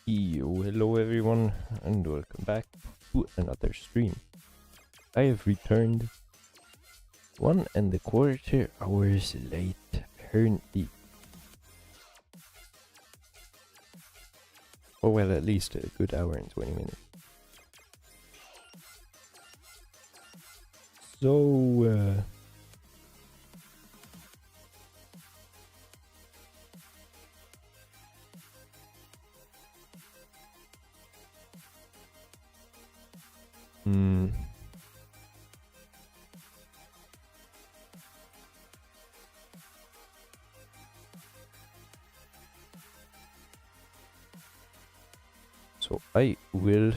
Yo, hello everyone, and welcome back to another stream. I have returned 1.25 hours late, apparently. Or well, at least a good hour and 20 minutes. So, So I will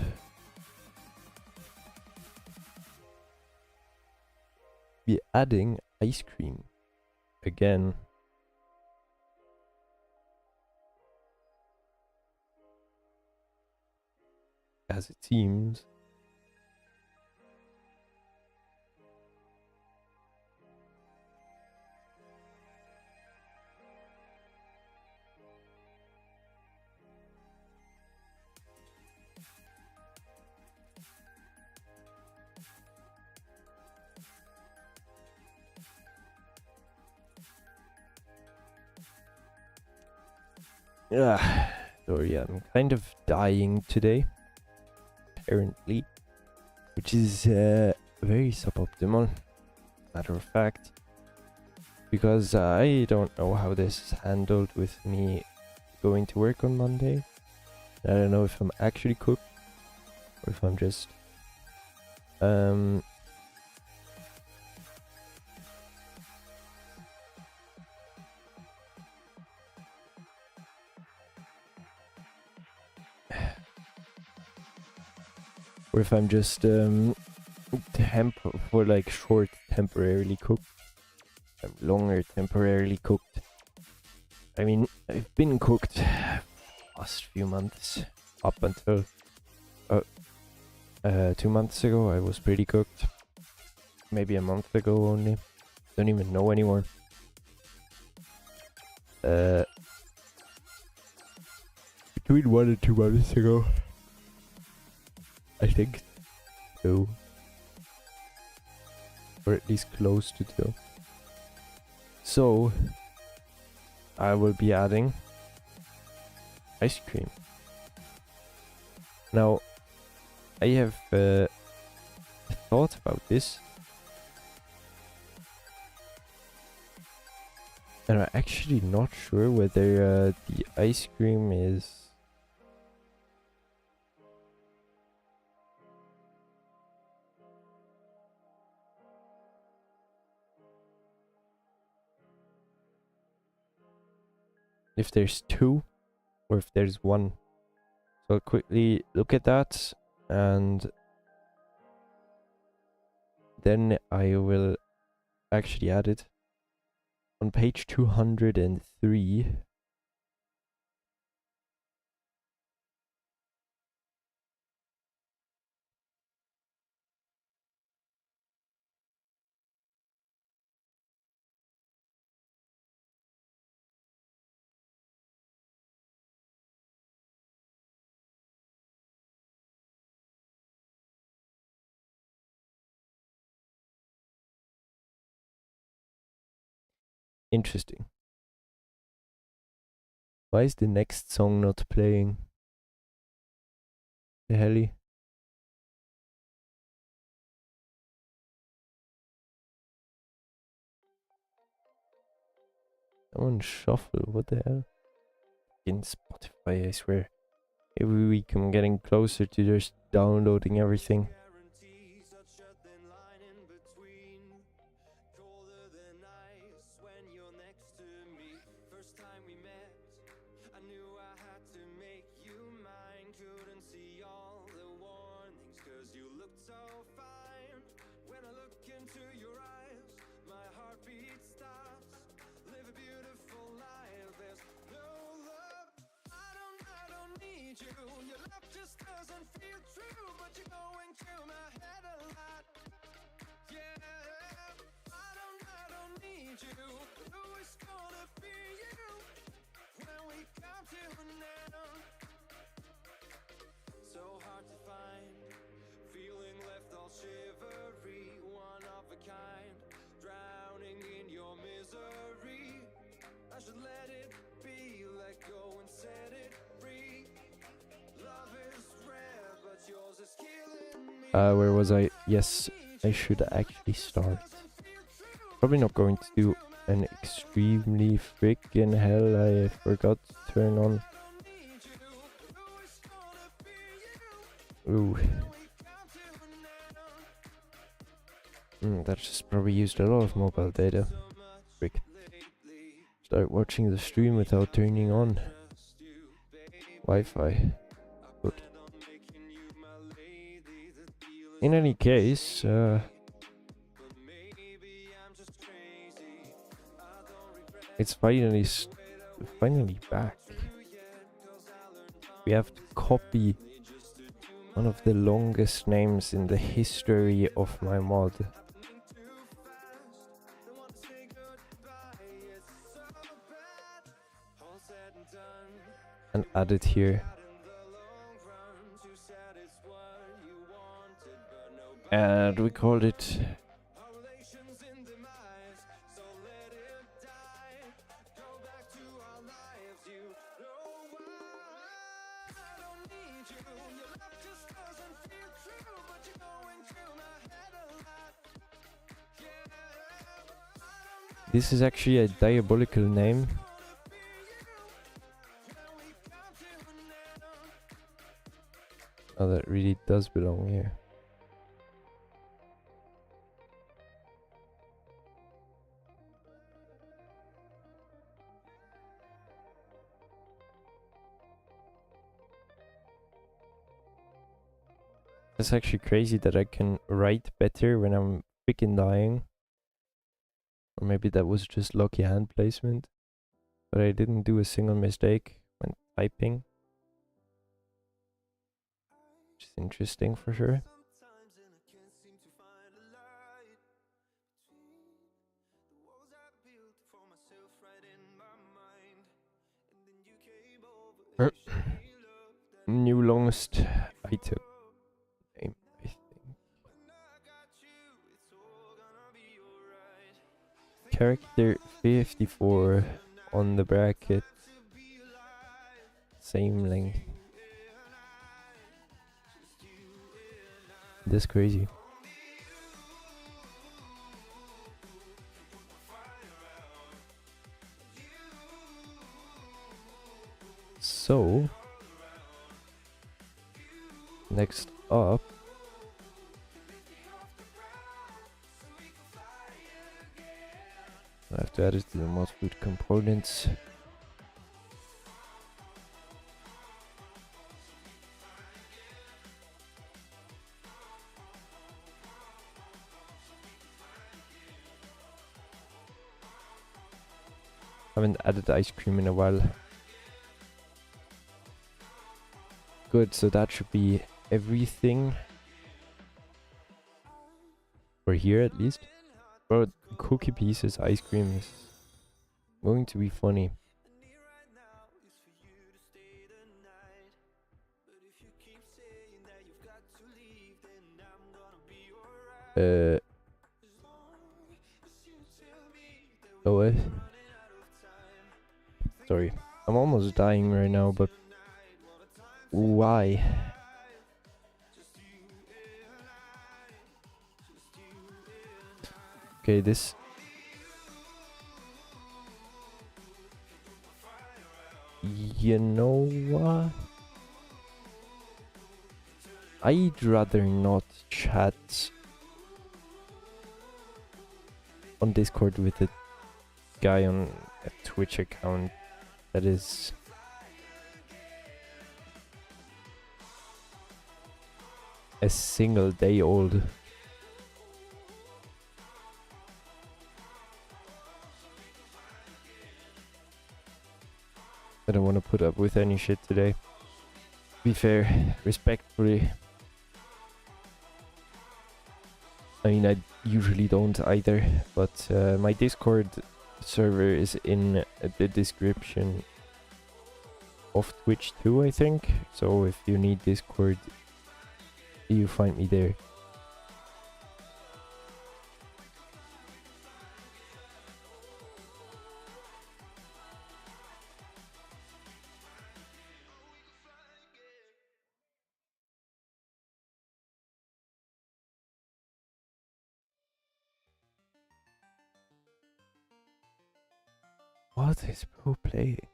be adding ice cream again. As it seems. Sorry, I'm kind of dying today, apparently, which is very suboptimal, matter of fact, because I don't know how this is handled with me going to work on Monday. I don't know if I'm actually cooked or if I'm just or if I'm just for like short temporarily cooked, longer temporarily cooked. I mean, I've been cooked last few months up until 2 months ago. I was pretty cooked. Maybe a month ago only. Don't even know anymore. Between 1 and 2 months ago, I think 2, or at least close to 2. So I will be adding ice cream. Now, I have thought about this, and I'm actually not sure whether the ice cream is if there's 2 or if there's 1. So I'll quickly look at that, and then I will actually add it. On page 203, interesting. Why is the next song not playing? The helly? Someone shuffle, what the hell? In Spotify, I swear. Every week I'm getting closer to just downloading everything. Where was I? Yes, I should actually start. Probably not going to do an extremely freaking hell. I forgot to turn on. Ooh. That just probably used a lot of mobile data. Frick. Start watching the stream without turning on Wi-Fi. Good. In any case, it's finally back. We have to copy one of the longest names in the history of my mod. And add it here. And we called it this is actually a diabolical name. Oh, that really does belong here. It's actually crazy that I can write better when I'm freaking dying. Or maybe that was just lucky hand placement. But I didn't do a single mistake when typing. Which is interesting for sure. New longest item name, I think. Character 54 on the bracket. Same length. That's crazy. So next up, I have to add it to the mod food components. Haven't added ice cream in a while. Good, so that should be everything for here at least. Bro, cookie pieces, ice cream is going to be funny. Oh wait. Sorry, I'm almost dying right now, but why? Okay, this You know what? I'd rather not chat on Discord with a guy on a Twitch account that is a single day old. I don't want to put up with any shit today. Be fair, respectfully. I mean, I usually don't either, but my Discord server is in the description of Twitch too, I think. So if you need Discord, you find me there. What is Pro playing?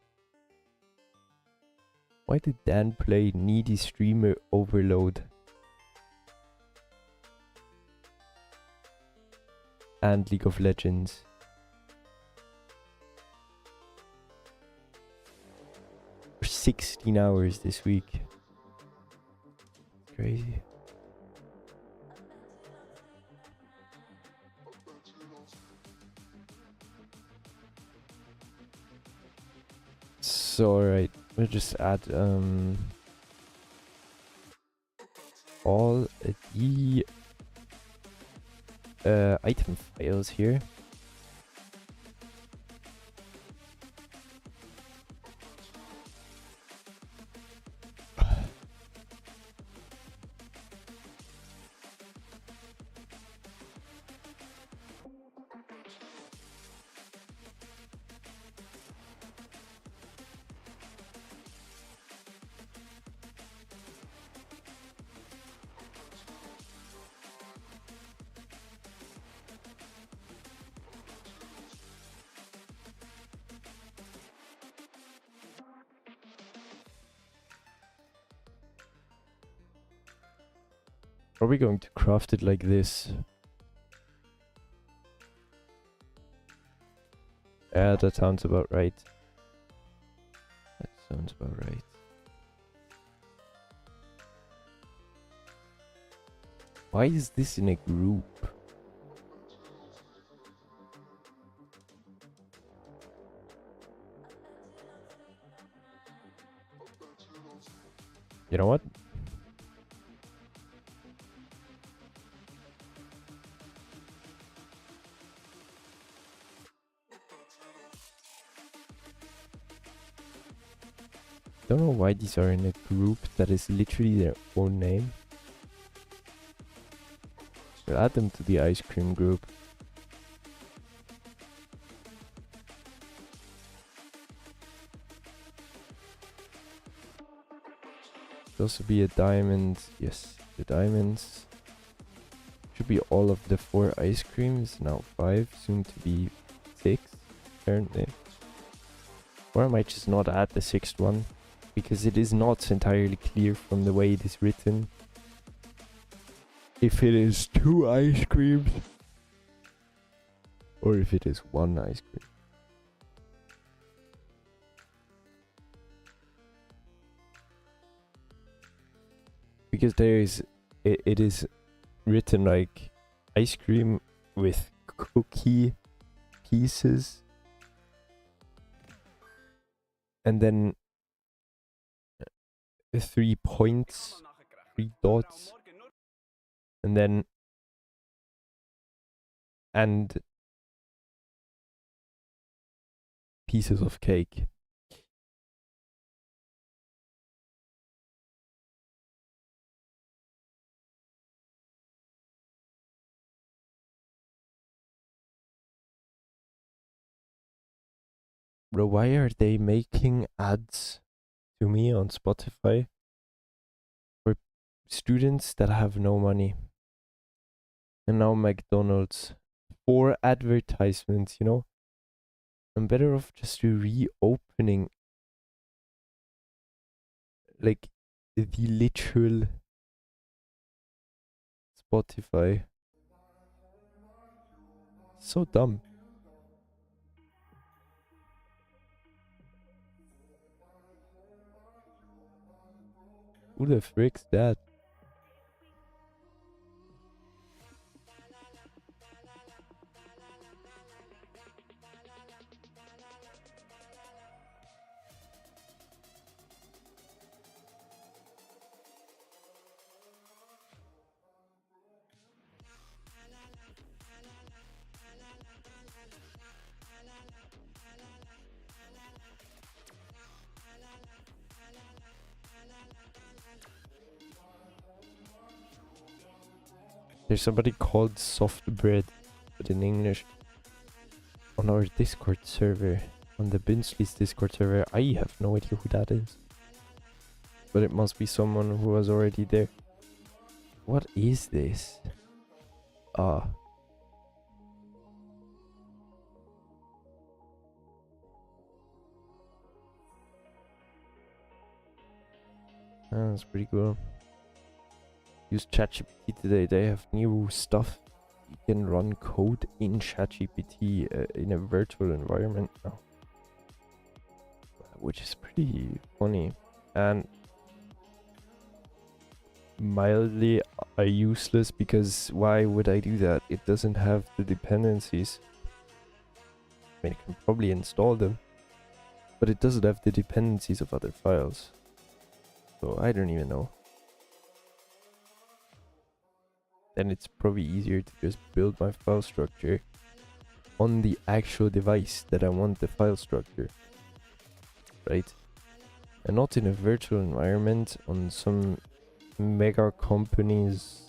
Why did Dan play Needy Streamer Overload? And League of Legends. For 16 hours this week. Crazy. So alright, we'll just add all the item files here. Are we going to craft it like this? Yeah, that sounds about right. That sounds about right. Why is this in a group? You know what? Don't know why these are in a group that is literally their own name. We'll add them to the ice cream group. Should also be a diamond. Yes, the diamonds. Should be all of the 4 ice creams. Now 5, soon to be 6, apparently. Or I might just not add the 6th one, because it is not entirely clear from the way it is written if it is 2 ice creams or if it is 1 ice cream. Because there is, it is written like ice cream with cookie pieces, and then 3 points, 3 dots, and then and pieces of cake. Bro, why are they making ads to me on Spotify for students that have no money? And now McDonald's for advertisements, you know? I'm better off just reopening like the literal Spotify. So dumb. Who the frick's that? There's somebody called Soft Bread, but in English, on our Discord server, on the Binsley's Discord server. I have no idea who that is, but it must be someone who was already there. What is this? Ah. That's pretty cool. Use ChatGPT today. They have new stuff. You can run code in ChatGPT in a virtual environment now, which is pretty funny and mildly useless, because why would I do that? It doesn't have the dependencies. I mean, I can probably install them, but it doesn't have the dependencies of other files. So I don't even know. Then it's probably easier to just build my file structure on the actual device that I want the file structure, right? And not in a virtual environment on some mega company's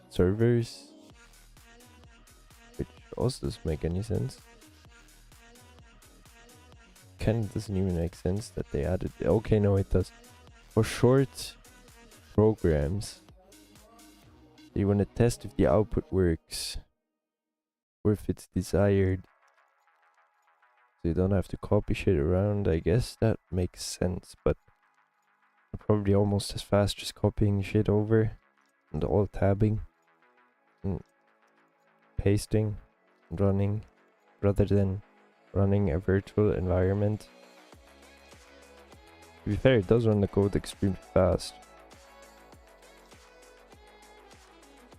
servers, which also doesn't make any sense. Kind of doesn't even make sense that they added. Okay, no, it does. For short programs, you want to test if the output works or if it's desired, so you don't have to copy shit around. I guess that makes sense, but probably almost as fast just copying shit over and alt tabbing and pasting and running, rather than running a virtual environment. To be fair, it does run the code extremely fast,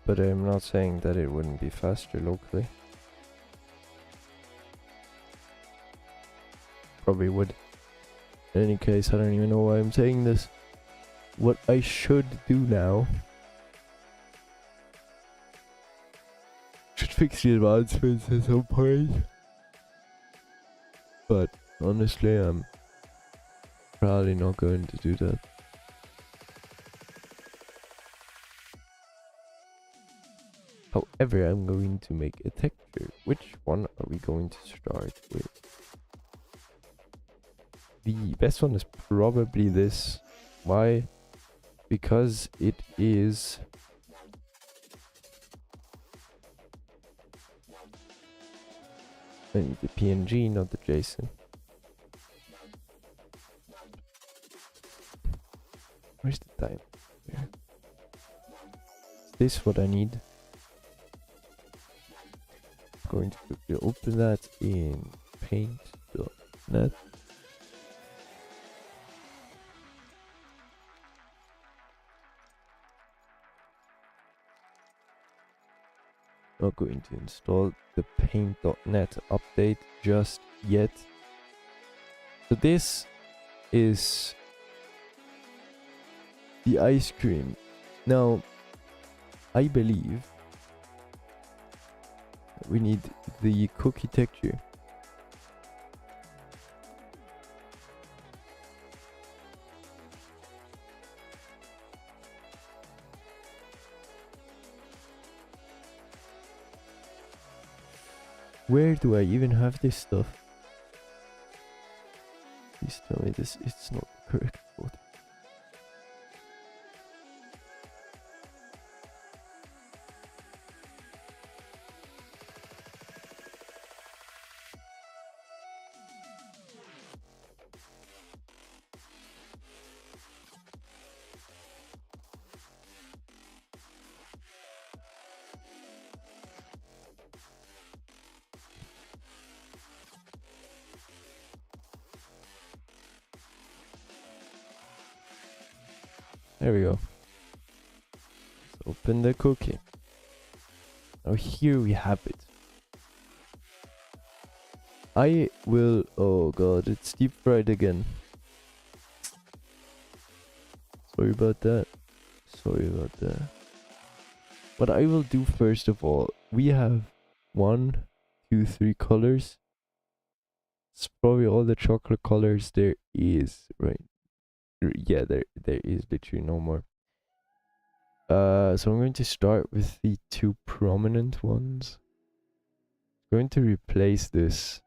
but I'm not saying that it wouldn't be faster locally. Probably would. In any case, I don't even know why I'm saying this. What I should do now, should fix the advancements at some point, but honestly, I'm probably not going to do that. However, I'm going to make a texture. Which one are we going to start with? The best one is probably this. Why? Because it is I need the PNG, not the JSON. Where's the time? There. Is this what I need? I'm going to quickly open that in paint.net. Not going to install the paint.net update just yet. So this is the ice cream. Now, I believe we need the cookie texture. Where do I even have this stuff? Please tell me this it's not the correct photo. There we go. Let's open the cookie. Now here we have it. I will... Oh god, it's deep fried again. Sorry about that. Sorry about that. What I will do first of all, we have 1, 2, 3 colors. It's probably all the chocolate colors there is, right? Yeah, there is literally no more. So I'm going to start with the 2 prominent ones. I'm going to replace this.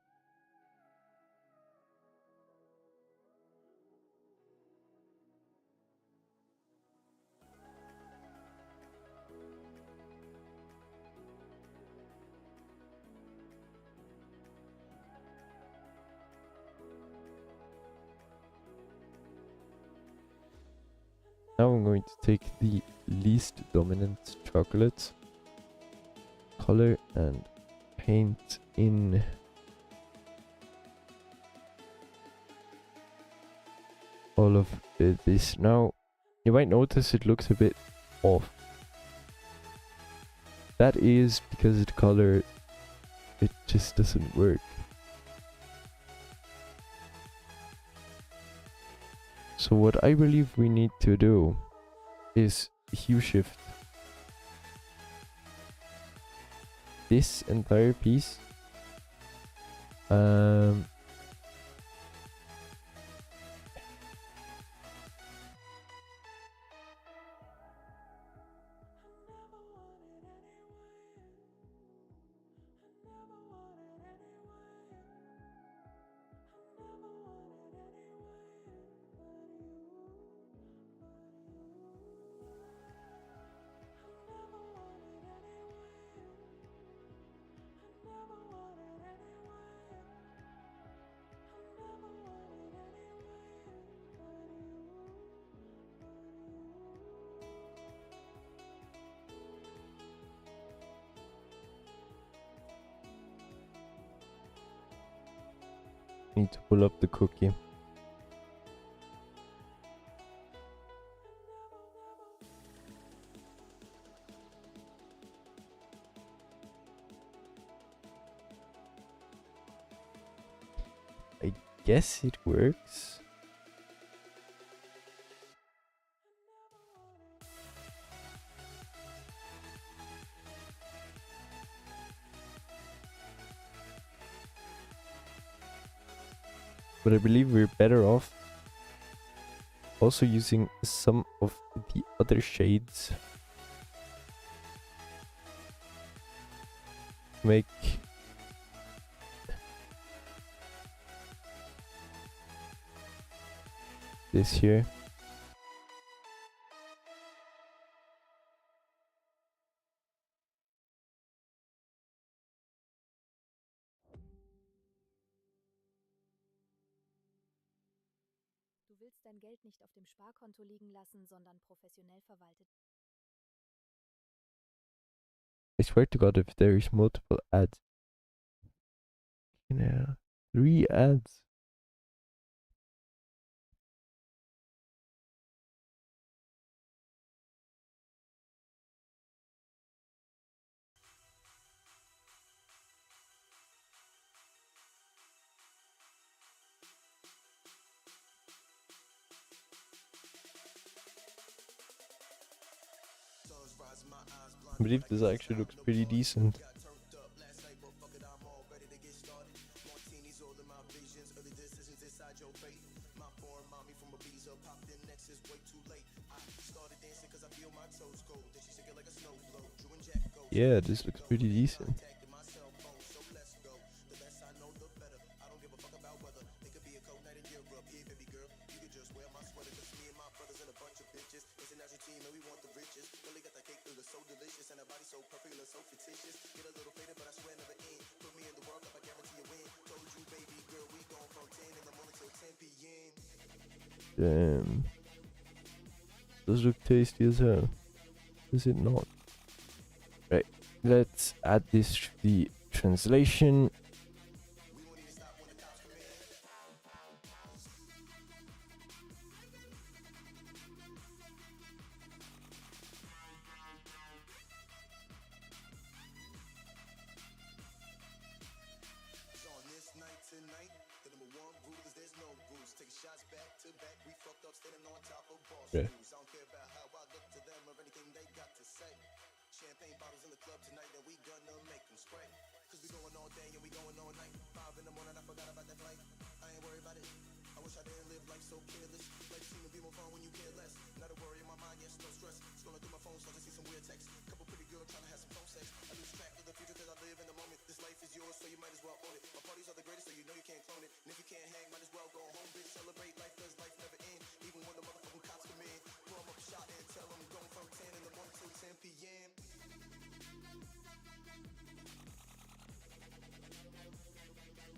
Now I'm going to take the least dominant chocolate color and paint in all of this. Now you might notice it looks a bit off. That is because the color, it just doesn't work. So what I believe we need to do is hue shift this entire piece. Need to pull up the cookie. I guess it works. But I believe we're better off also using some of the other shades to make this here. Du willst dein Geld nicht auf dem Sparkonto liegen lassen, sondern professionell verwaltet. I swear to God, if there is multiple ads. Yeah, 3 ads. I believe this actually looks pretty decent. Yeah, this looks pretty decent. Damn. Does look tasty as hell. Is it not? Right. Let's add this to the translation. Yeah.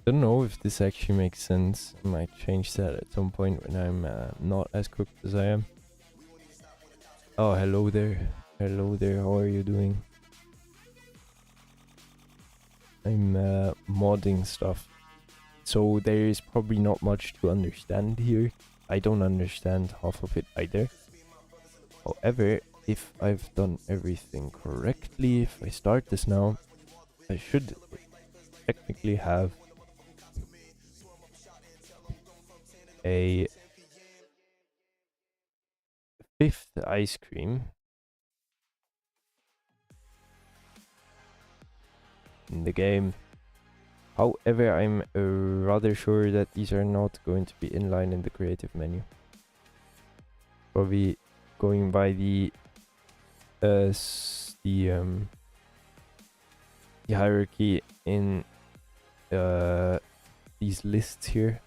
Don't know if this actually makes sense. I might change that at some point when I'm not as cooked as I am. Oh, hello there. Hello there. How are you doing? I'm modding stuff. So there is probably not much to understand here. I don't understand half of it either. However, if I've done everything correctly, if I start this now, I should technically have a 5th ice cream in the game. However, I'm rather sure that these are not going to be inline in the creative menu. Probably going by the hierarchy in these lists here.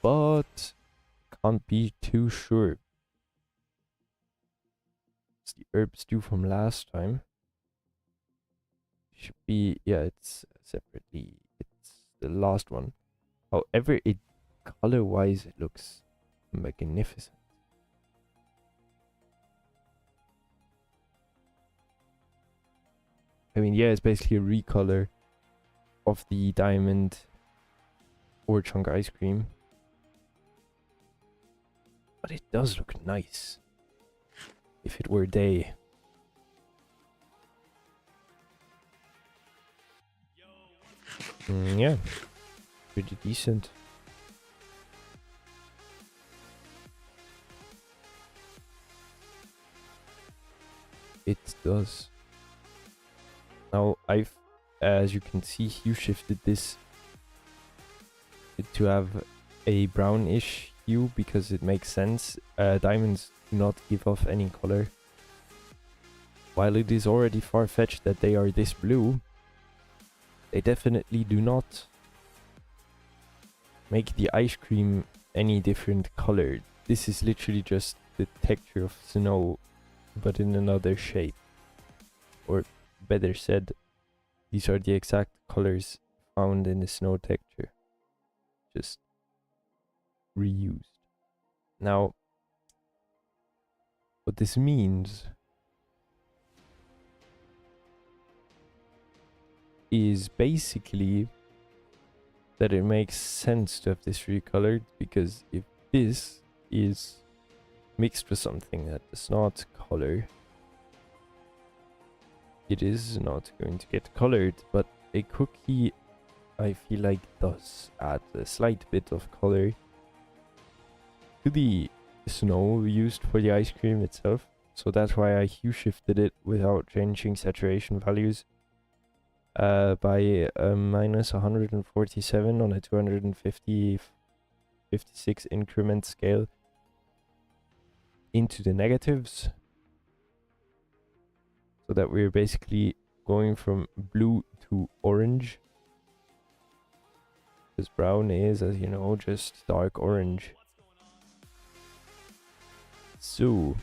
But can't be too sure. It's the herb stew from last time. Should be, yeah, it's separately. It's the last one. However, it color-wise, it looks magnificent. I mean, yeah, it's basically a recolor of the diamond or chunk ice cream. But it does look nice. If it were day. Yeah, pretty decent. It does. Now I've, as you can see, hue shifted this to have a brownish hue because it makes sense. Diamonds do not give off any color. While it is already far-fetched that they are this blue, they definitely do not make the ice cream any different color. This is literally just the texture of snow, but in another shape. Or better said, these are the exact colors found in the snow texture. Just reused. Now, what this means is basically that it makes sense to have this recolored, because if this is mixed with something that does not color, it is not going to get colored. But a cookie, I feel like, does add a slight bit of color to the snow used for the ice cream itself. So that's why I hue shifted it without changing saturation values by minus 147 on a 256 increment scale into the negatives, so that we're basically going from blue to orange, because brown is, as you know, just dark orange. So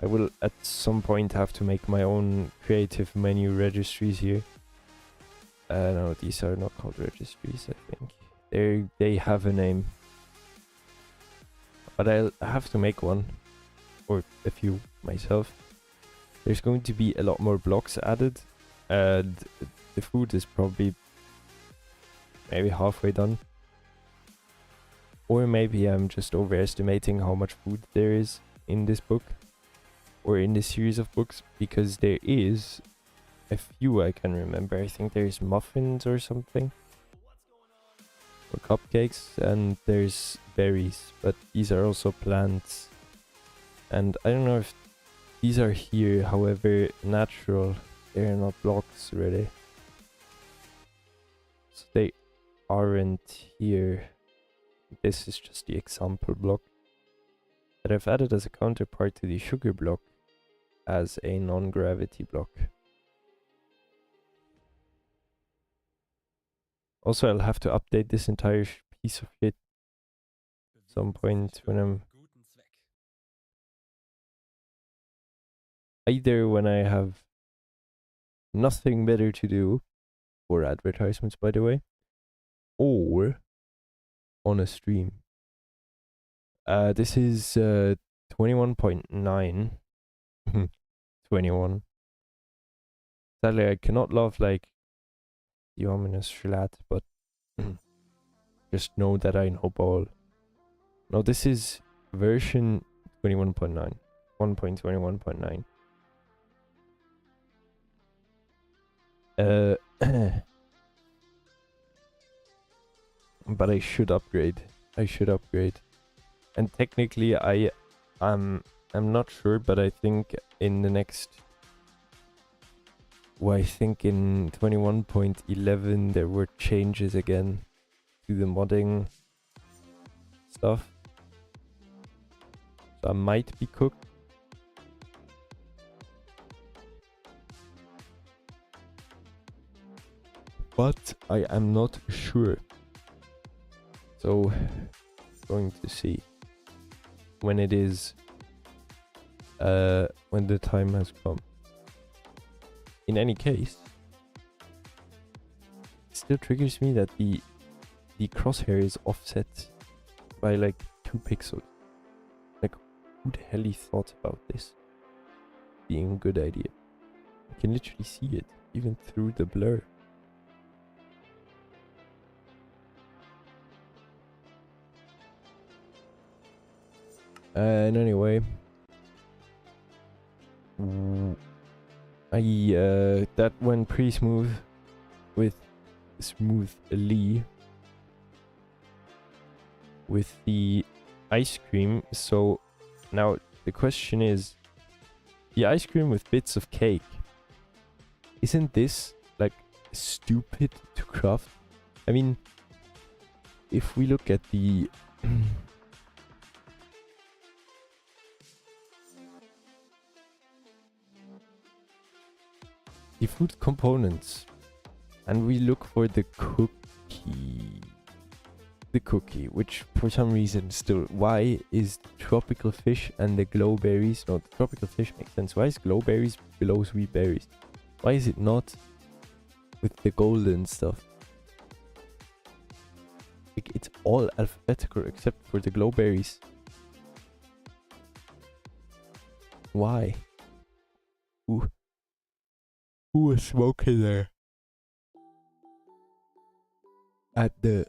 I will at some point have to make my own creative menu registries here. No, these are not called registries, I think. They have a name. But I'll have to make one, or a few myself. There's going to be a lot more blocks added, and the food is probably maybe halfway done. Or maybe I'm just overestimating how much food there is in this book, or in this series of books, because there is a few I can remember. I think there's muffins or something. for cupcakes, and there's berries, but these are also plants. And I don't know if these are here, however, natural. They're not blocks, really. So they aren't here. This is just the example block that I've added as a counterpart to the sugar block as a non-gravity block. Also, I'll have to update this entire piece of shit at some point when I'm... Either when I have nothing better to do, for advertisements by the way, or on a stream. This is 21.9. 21. Sadly, I cannot love like the ominous flat, but just know that I know ball. No, this is version 21.9. 1.21.9. But I should upgrade. And technically I'm not sure, but I think in the next... Well, I think in 21.11 there were changes again to the modding stuff. So I might be cooked. But I am not sure. So, going to see when it is, when the time has come. In any case, it still triggers me that the crosshair is offset by like 2 pixels. Like, who the hell thought about this being a good idea? I can literally see it, even through the blur. And anyway, that went pretty smooth with smoothly with the ice cream. So now the question is, the ice cream with bits of cake, isn't this like stupid to craft? I mean, if we look at the the food components, and we look for the cookie, which for some reason still, why is tropical fish and the glowberries, no, the tropical fish makes sense, why is glowberries below sweet berries? Why is it not with the golden stuff? Like, it's all alphabetical except for the glowberries. Why? Who was smoking there? At the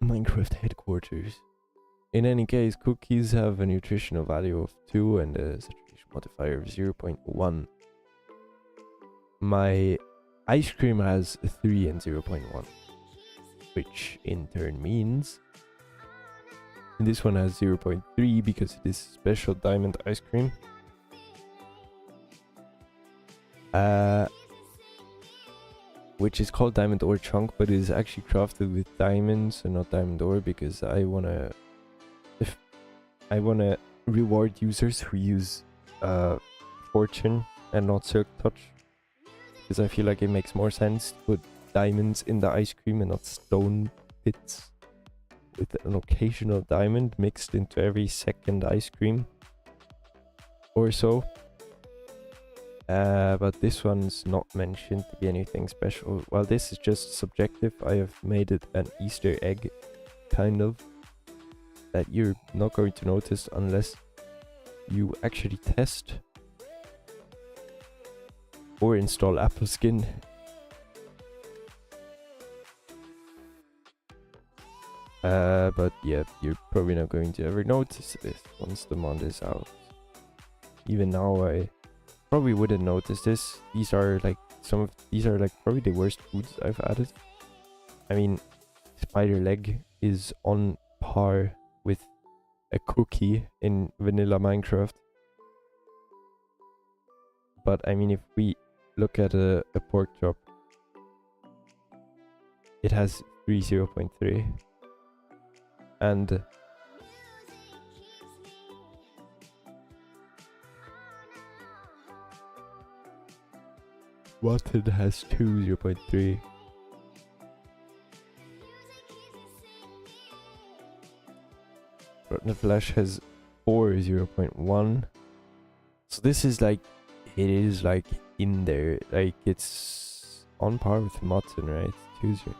Minecraft headquarters. In any case, cookies have a nutritional value of 2 and a saturation modifier of 0.1. My ice cream has 3 and 0.1, which in turn means this one has 0.3 because it is special diamond ice cream. Which is called diamond ore chunk, but it is actually crafted with diamonds and not diamond ore, because I wanna reward users who use fortune and not silk touch, because I feel like it makes more sense to put diamonds in the ice cream and not stone bits with an occasional diamond mixed into every second ice cream or so. But this one's not mentioned to be anything special. Well, this is just subjective. I have made it an Easter egg, kind of, that you're not going to notice unless you actually test or install Apple Skin. But yeah, you're probably not going to ever notice this once the mod is out. Even now, I probably wouldn't notice this. These are like probably the worst foods I've added. I mean, spider leg is on par with a cookie in vanilla Minecraft. But I mean, if we look at a pork chop, it has 0.3. And mutton has 0.3. Rotten flesh has 0.1. So this is like, it is like in there, like it's on par with mutton, right? 2.0.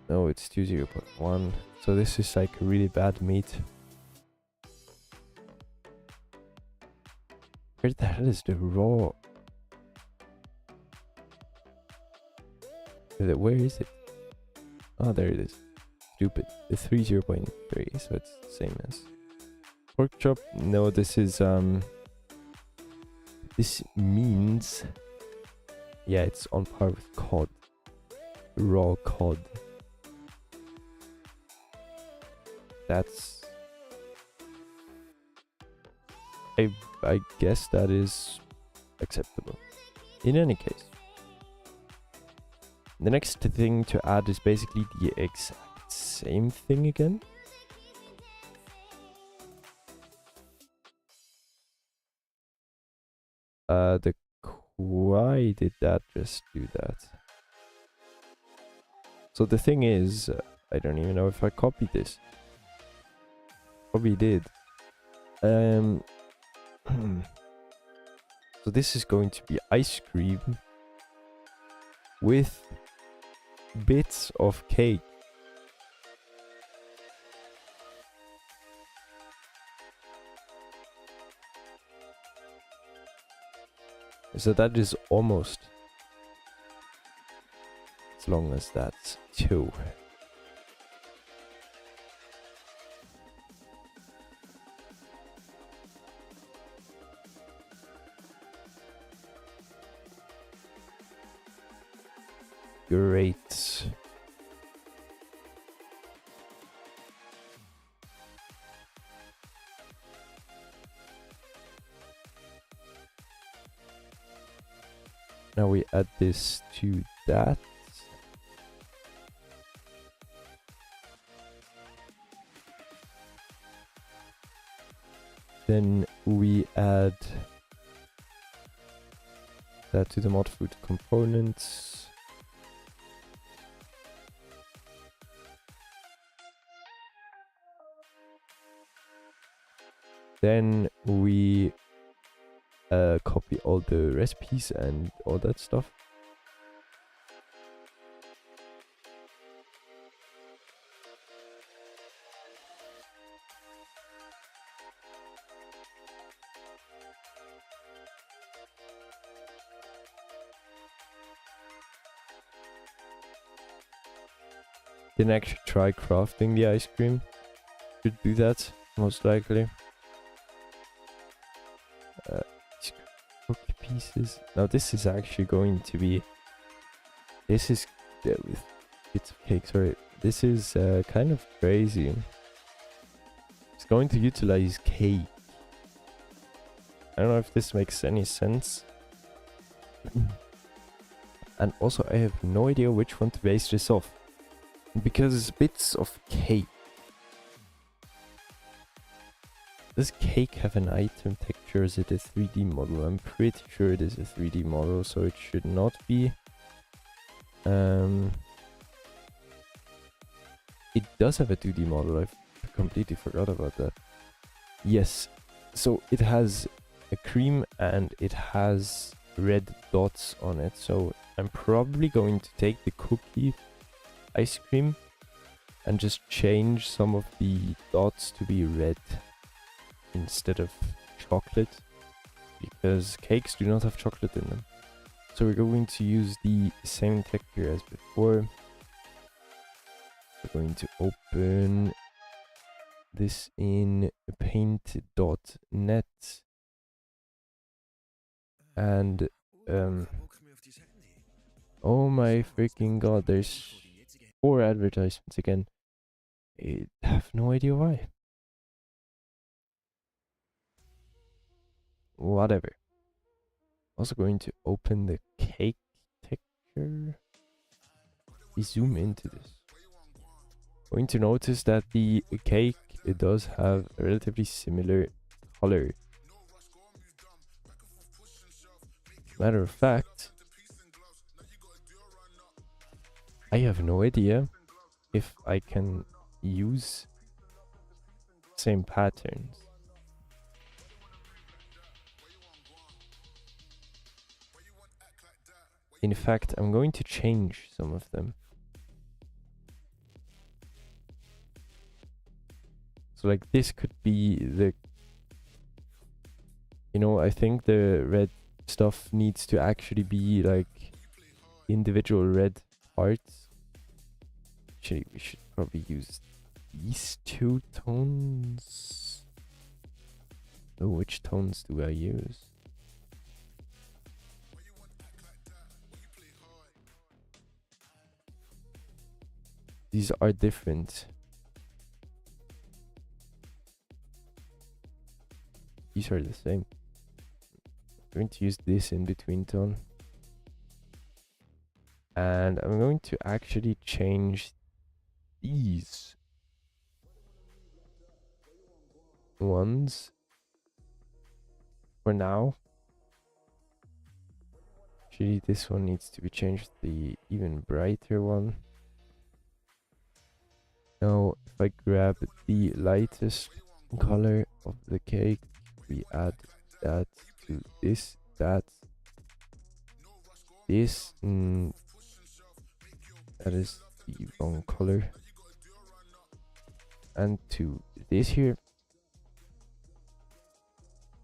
No, it's 0.1. So this is like a really bad meat. Where the hell is the raw? Where is it? Oh, there it is. Stupid. The 0.3, so it's the same as pork chop. No, this is this means, yeah, it's on par with cod, raw cod. That's, I guess that is acceptable. In any case, the next thing to add is basically the exact same thing again. Why did that just do that? So the thing is, I don't even know if I copied this. Probably did. So this is going to be ice cream with bits of cake. So that is almost as long as that's 2. Great. Now we add this to that. Then we add that to the mod food components. Then we copy all the recipes and all that stuff. Then actually try crafting the ice cream. Should do that, most likely. Cookie pieces. Now this is actually going to be... This is... with bits of cake, sorry. This is kind of crazy. It's going to utilize cake. I don't know if this makes any sense. And also I have no idea which one to base this off. Because bits of cake. Does cake have an item texture? Is it a 3D model? I'm pretty sure it is a 3D model, so it should not be. It does have a 2D model. I completely forgot about that. Yes. So it has a cream and it has red dots on it. So I'm probably going to take the cookie ice cream and just change some of the dots to be red instead of chocolate, because cakes do not have chocolate in them. So we're going to use the same texture as before. We're going to open this in paint.net and oh my freaking god, there's 4 advertisements again. I have no idea why. Whatever. Also going to open the cake texture. We zoom into this. Going to notice that the cake, it does have a relatively similar color. Matter of fact, I have no idea if I can use same patterns. In fact, I'm going to change some of them. So like this could be the, you know, I think the red stuff needs to actually be like individual red parts. Actually, we should probably use these two tones. Oh, which tones do I use? These are different. These are the same. I'm going to use this in between tone. And I'm going to actually change these ones for now. Actually, this one needs to be changed, the even brighter one. Now, if I grab the lightest color of the cake, we add that to this, that, this, that is the wrong color, and to this here.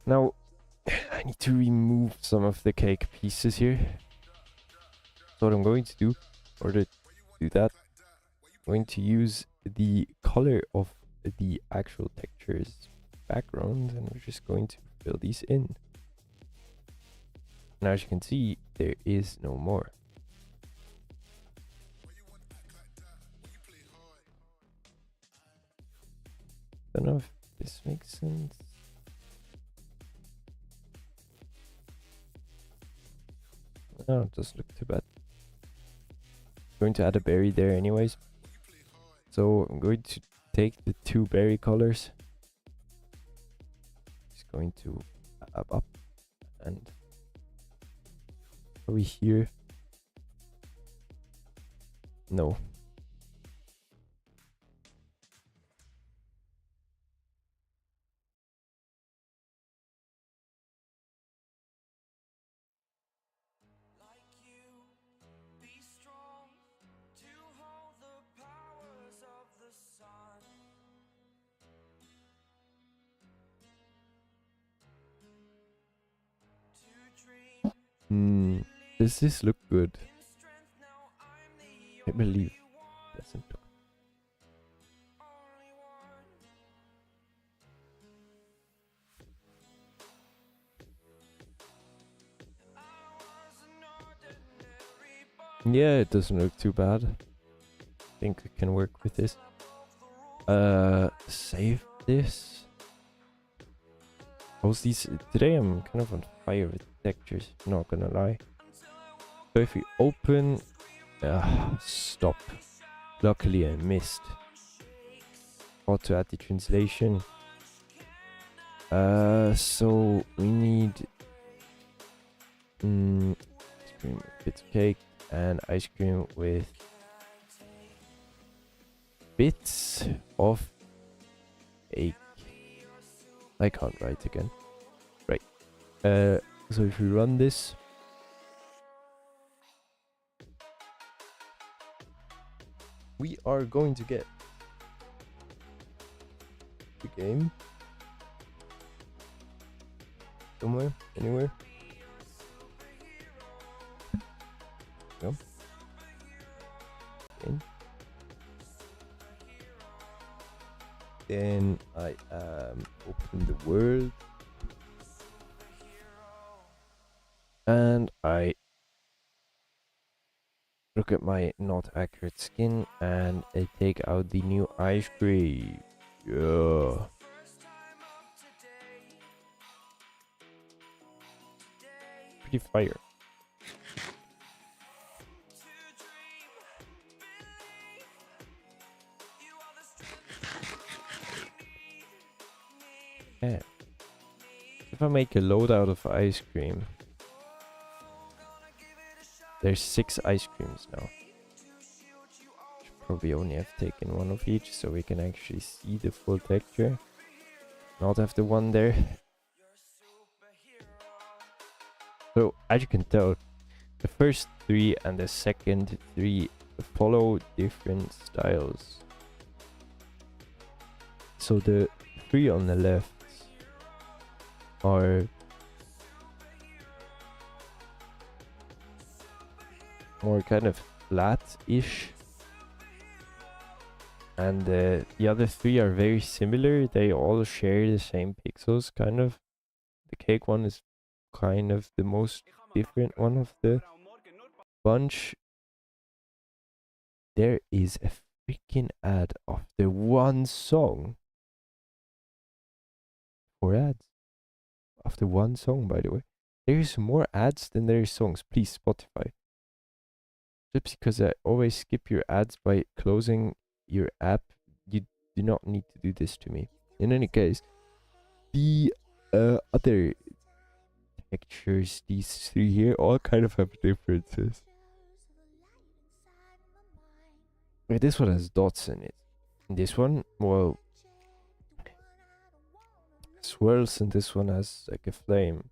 Now, I need to remove some of the cake pieces here. So what I'm going to do, in order to do that, I'm going to use the color of the actual texture's background, and we're just going to fill these in. Now, as you can see, there is no more. Don't know if this makes sense. No, it doesn't look too bad. I'm going to add a berry there anyways. So I'm going to take the two berry colors. Just going to up and are we here? No. Does this look good? I believe it doesn't look. Yeah, it doesn't look too bad. I think we can work with this. Save this. Today I'm kind of on fire with textures, not gonna lie. So if we open, stop. Luckily I missed. Auto add the translation. So we need ice cream with bits of cake and ice cream with bits of cake. I can't write again. Right. So if we run this, we are going to get the game somewhere, anywhere. Go. In. Then I open the world and I Look at my not accurate skin, and I take out the new ice cream. Yeah. Pretty fire. Yeah. If I make a load out of ice cream, there's 6 ice creams now. Should probably only have taken 1 of each so we can actually see the full texture. Not have the one there. So as you can tell, the first 3 and the second 3 follow different styles. So the 3 on the left are more kind of flat-ish, and the other 3 are very similar. They all share the same pixels, kind of. The cake one is kind of the most different one of the bunch. There is a freaking ad of the one song. 4 ads after one song, by the way. There's more ads than there are songs. Please, Spotify. Just because I always skip your ads by closing your app, you do not need to do this to me. In any case, the other textures, these 3 here, all kind of have differences. Like this one has dots in it. This one, well, swirls, and this one has like a flame.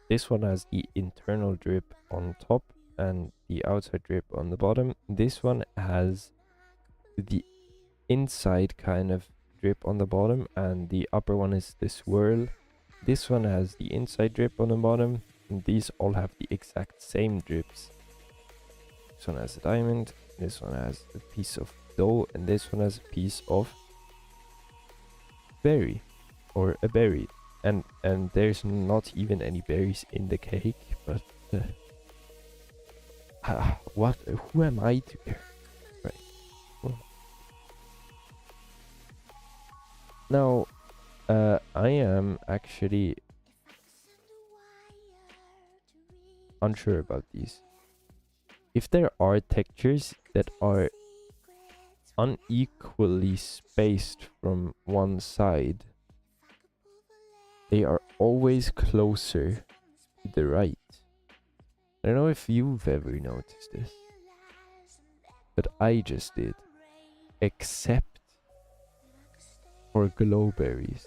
This one has the internal drip on top and the outside drip on the bottom. This one has the inside kind of drip on the bottom, and the upper one is the swirl. This one has the inside drip on the bottom, and these all have the exact same drips. This one has a diamond, this one has a piece of dough, and this one has a piece of berry, or a berry. And there's not even any berries in the cake, but who am I to care? Right. Well. Now, I am actually unsure about these. If there are textures that are unequally spaced from one side, they are always closer to the right. I don't know if you've ever noticed this, but I just did. Except for glowberries.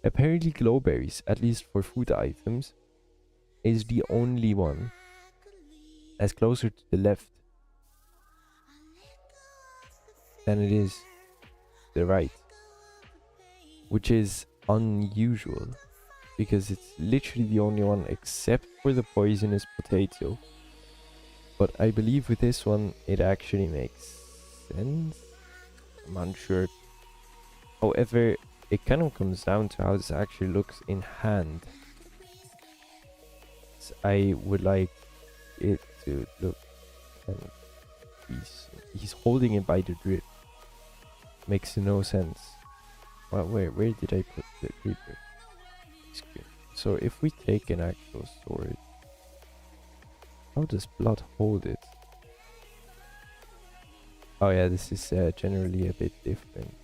Apparently glowberries, at least for food items, is the only one that's closer to the left than it is the right, which is unusual because it's literally the only one except for the poisonous potato. But I believe with this one it actually makes sense. I'm unsure. However, it kind of comes down to how this actually looks in hand. So I would like it to look kind of, he's holding it by the drip. Makes no sense. Well, where did I put the creeper? So if we take an actual sword, how does blood hold it? Oh yeah, this is generally a bit different.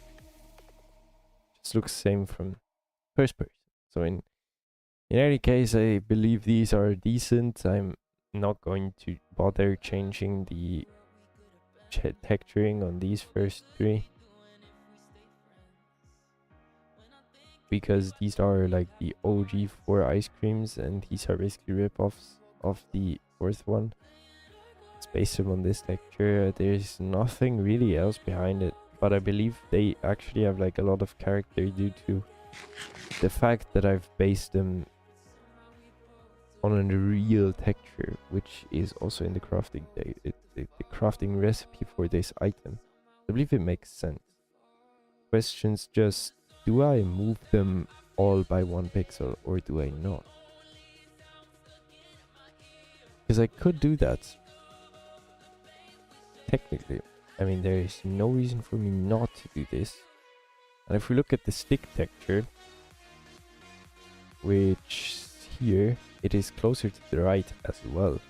Just looks same from first person. So in any case, I believe these are decent. I'm not going to bother changing the texturing on these first 3. Because these are like the OG 4 ice creams, and these are basically rip-offs of the 4th one. It's based on this texture. There's nothing really else behind it, but I believe they actually have like a lot of character due to the fact that I've based them on a real texture, which is also in the crafting the crafting recipe for this item. I believe it makes sense. Questions just, do I move them all by 1 pixel or do I not? Because I could do that, technically, I mean, there is no reason for me not to do this. And if we look at the stick texture, which here, it is closer to the right as well.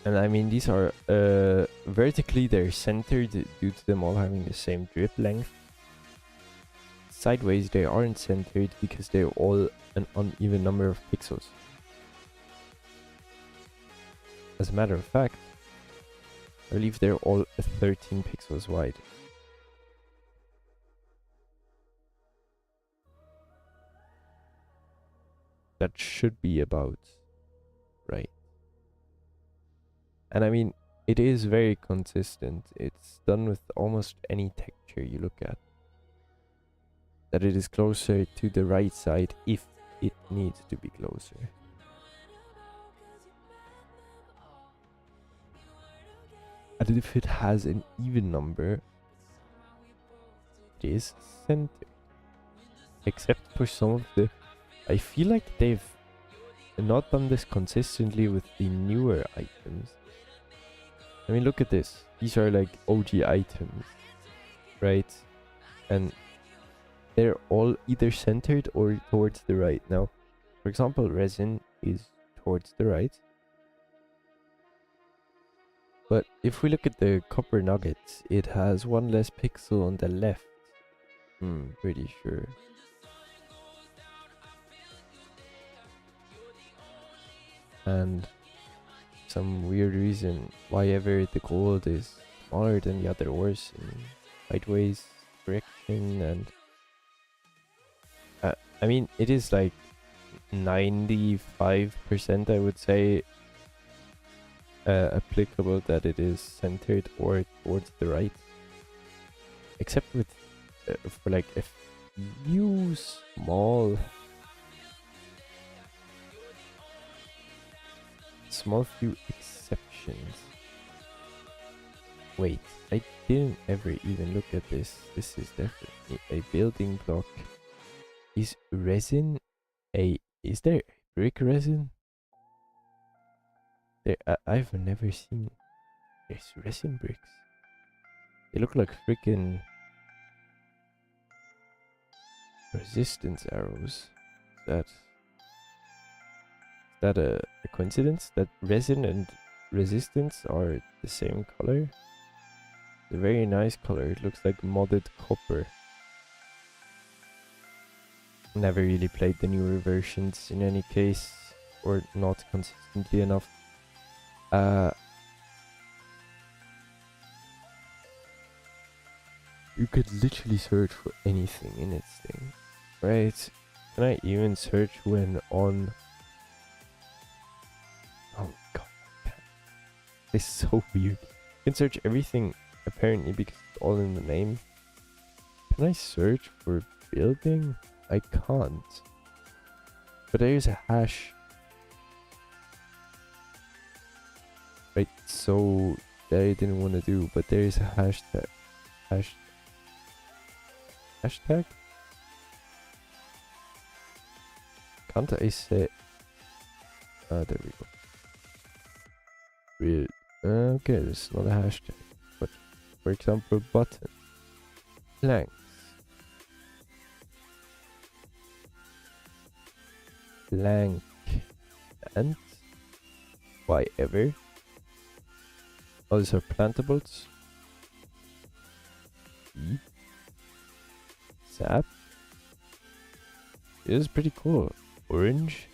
And I mean, these are vertically, they're centered due to them all having the same drip length. Sideways, they aren't centered because they're all an uneven number of pixels. As a matter of fact, I believe they're all 13 pixels wide. That should be about right. And I mean, it is very consistent. It's done with almost any texture you look at. That it is closer to the right side if it needs to be closer. And if it has an even number, it is centered. Except for some of the... I feel like they've not done this consistently with the newer items. I mean, look at this. These are like OG items, right? And they're all either centered or towards the right. Now, for example, resin is towards the right. But if we look at the copper nuggets, it has one less pixel on the left. Pretty sure. And some weird reason why ever the gold is smaller than the other ores in sideways direction, and I mean, it is like 95%, I would say, applicable that it is centered or towards the right, except with for like a few small few exceptions. Wait, I didn't ever even look at this. This is definitely a building block. Is resin is there brick resin? There, I've never seen. There's resin bricks. They look like freaking resistance arrows. Is that a coincidence that resin and resistance are the same color? It's a very nice color. It looks like modded copper. Never really played the newer versions in any case, or not consistently enough. You could literally search for anything in its thing, right? Can I even search when on... Oh god, this is so weird. You can search everything apparently because it's all in the name. Can I search for building? I can't. But there's a hash. Right, so that I didn't want to do, but there is a hashtag. Hashtag? Can't I say... there we go. Weird. Okay, this is not a hashtag. But, for example, button. Planks. Blank. And... why ever? Oh, these are plantables. Sap. This is pretty cool. Orange.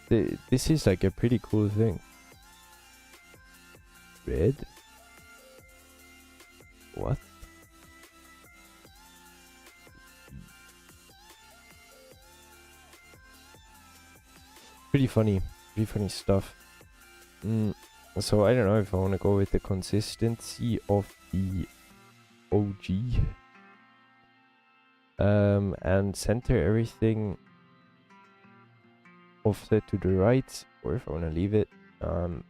This is like a pretty cool thing. Red. What? Pretty funny stuff. So I don't know if I want to go with the consistency of the OG. And center everything offset to the right, or if I want to leave it. It's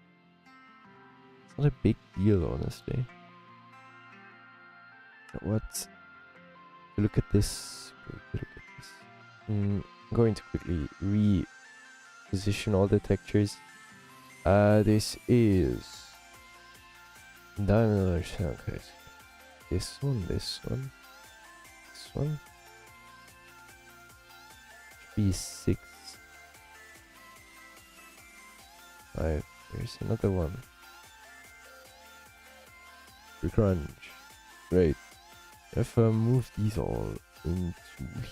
not a big deal, honestly. What? Look at this. I'm going to quickly reposition all the textures. This is diamond. Okay, this one, this one, this one. Should be 6, 5. There's another one. Crunch. Great. If I move these all into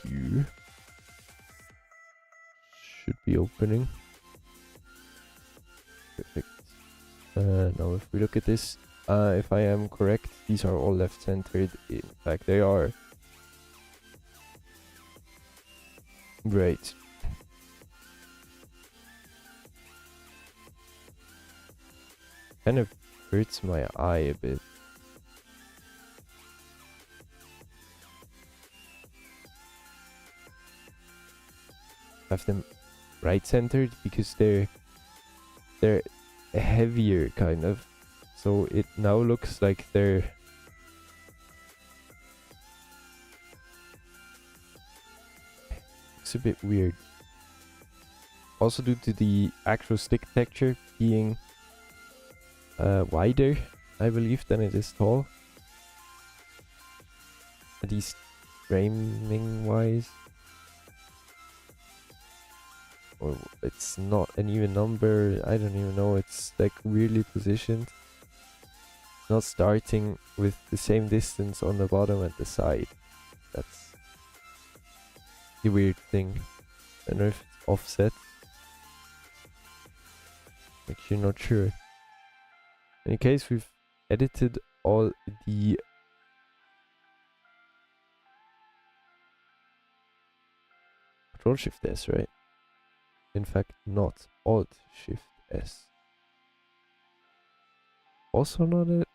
here, should be opening. Perfect. Now if we look at this, if I am correct, these are all left-centered. In fact, they are. Great. Kind of hurts my eye a bit. Have them right-centered because they're heavier, kind of. So it now looks like they're a bit weird. Also due to the actual stick texture being wider, I believe, than it is tall. At least framing wise. Or it's not an even number, I don't even know, it's like weirdly positioned. Not starting with the same distance on the bottom and the side. That's the weird thing. I don't know if it's offset. Actually not sure. In any case, we've edited all the Control Shift S, right? In fact, not Alt Shift S. Also not it.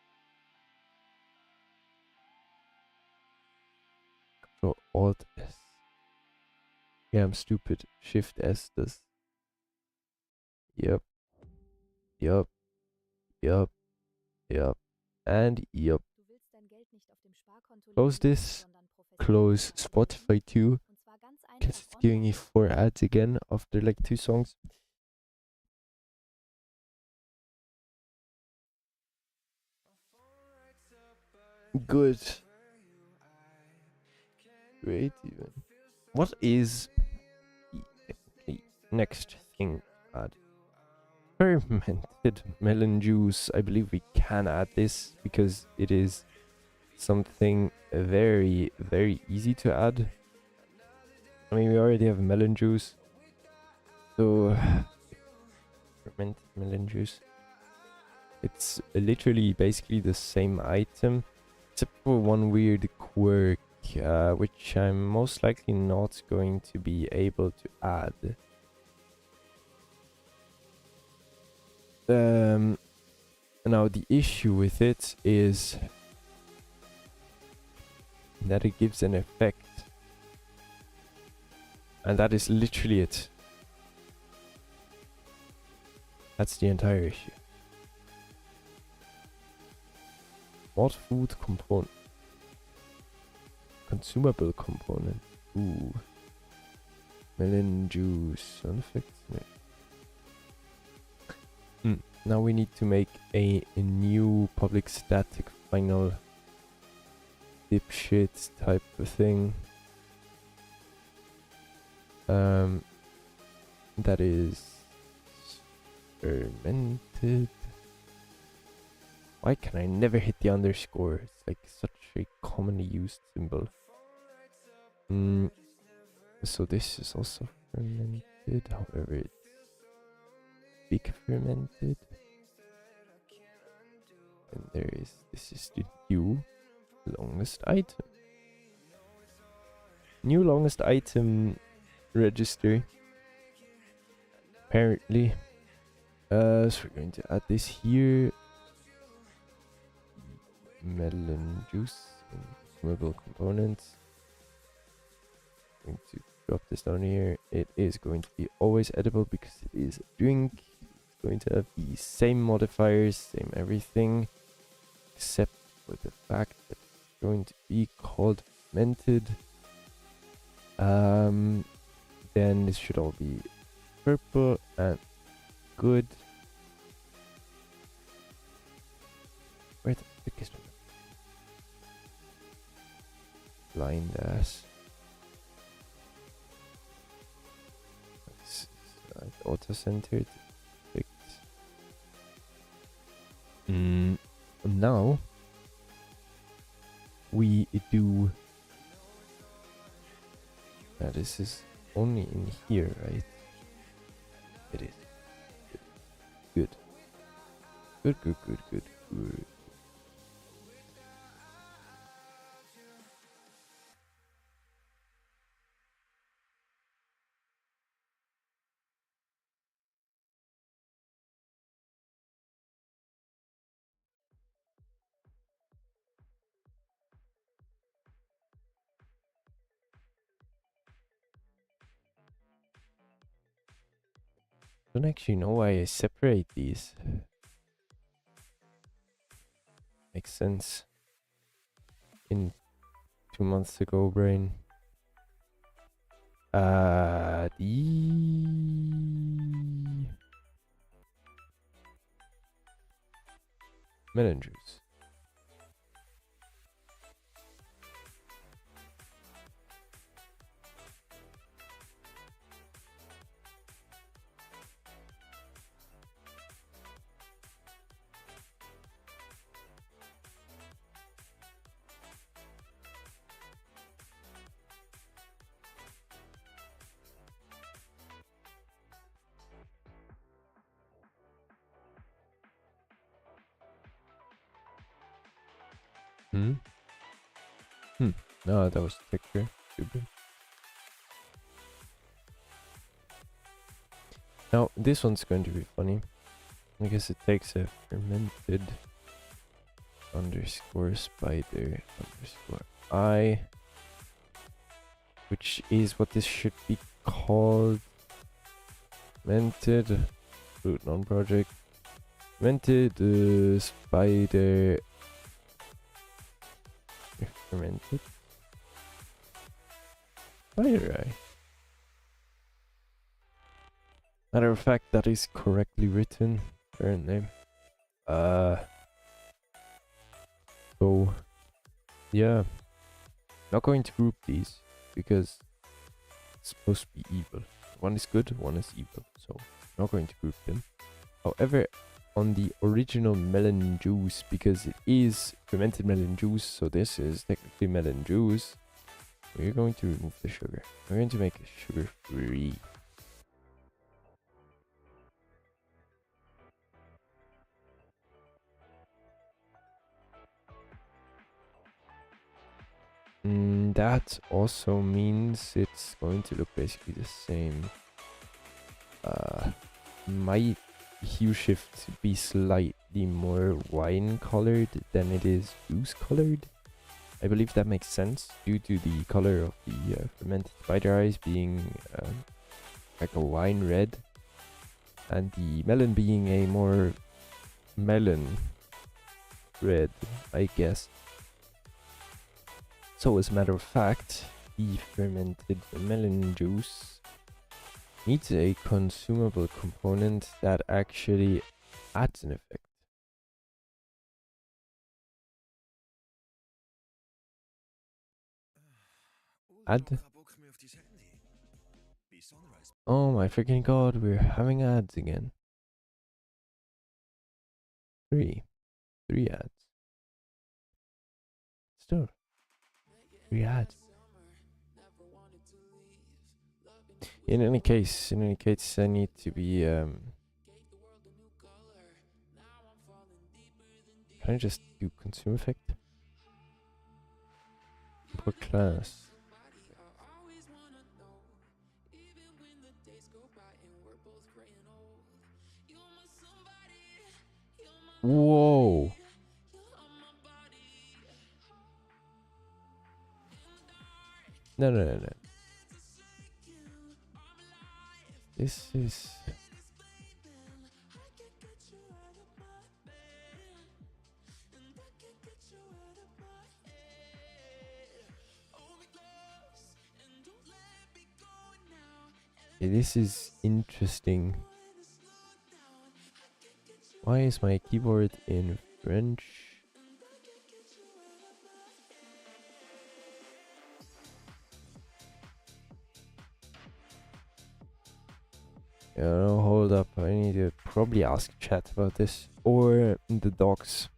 Control Alt S. Yeah, I'm stupid. Shift S does. Yep. Yup. Yup. Yup. And yup. Close this. Close Spotify too. Because it's giving me 4 ads again after like 2 songs. Good. Great even. What is the next thing to add? Fermented melon juice. I believe we can add this because it is something very, very easy to add. I mean, we already have melon juice. So, fermented melon juice. It's literally basically the same item, except for one weird quirk, which I'm most likely not going to be able to add. Now the issue with it is that it gives an effect, and that is literally it. That's the entire issue. What food component? Consumable component. Ooh. Melon juice. Sound effects. Now we need to make a new public static final dipshit type of thing. That is fermented. Why can I never hit the underscore? It's like such a commonly used symbol. So this is also fermented, however it's big fermented. And there is, this is the new longest item. New longest item register. Apparently. So we're going to add this here. Melon juice and consumable components. Going to drop this down here. It is going to be always edible because it is a drink. It's going to have the same modifiers, same everything, except for the fact that it's going to be called fermented. then this should all be purple and good. Where the frick is my blind ass? Auto-centered. Now we do. This is only in here, right? It is. Good. Good, good, good, good, good. I don't actually know why I separate these. Makes sense. In 2 months ago, brain. The melon juice. No, that was texture. Stupid. Now, this one's going to be funny. I guess it takes a fermented underscore spider underscore I, which is what this should be called. Fermented root non-project. Fermented spider. Fermented spider eye. Matter of fact, that is correctly written, apparently. So, yeah. Not going to group these, because it's supposed to be evil. One is good, one is evil, so not going to group them. However, on the original melon juice, because it is fermented melon juice, so this is technically melon juice, we're going to remove the sugar. We're going to make it sugar-free. That also means it's going to look basically the same. Might hue shift be slightly more wine colored than it is juice colored. I believe that makes sense due to the color of the fermented spider eyes being like a wine red, and the melon being a more melon red, I guess. So as a matter of fact, the fermented melon juice needs a consumable component that actually adds an effect. Add? Oh my freaking god, we're having ads again. Three ads. Still. 3 ads. In any case, I need to be can I just do consume effect? Import class. Whoa. No. This is... Okay, this is interesting. Why is my keyboard in French? No, hold up. I need to probably ask chat about this. Or the docs.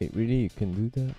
Wait, really? You can do that?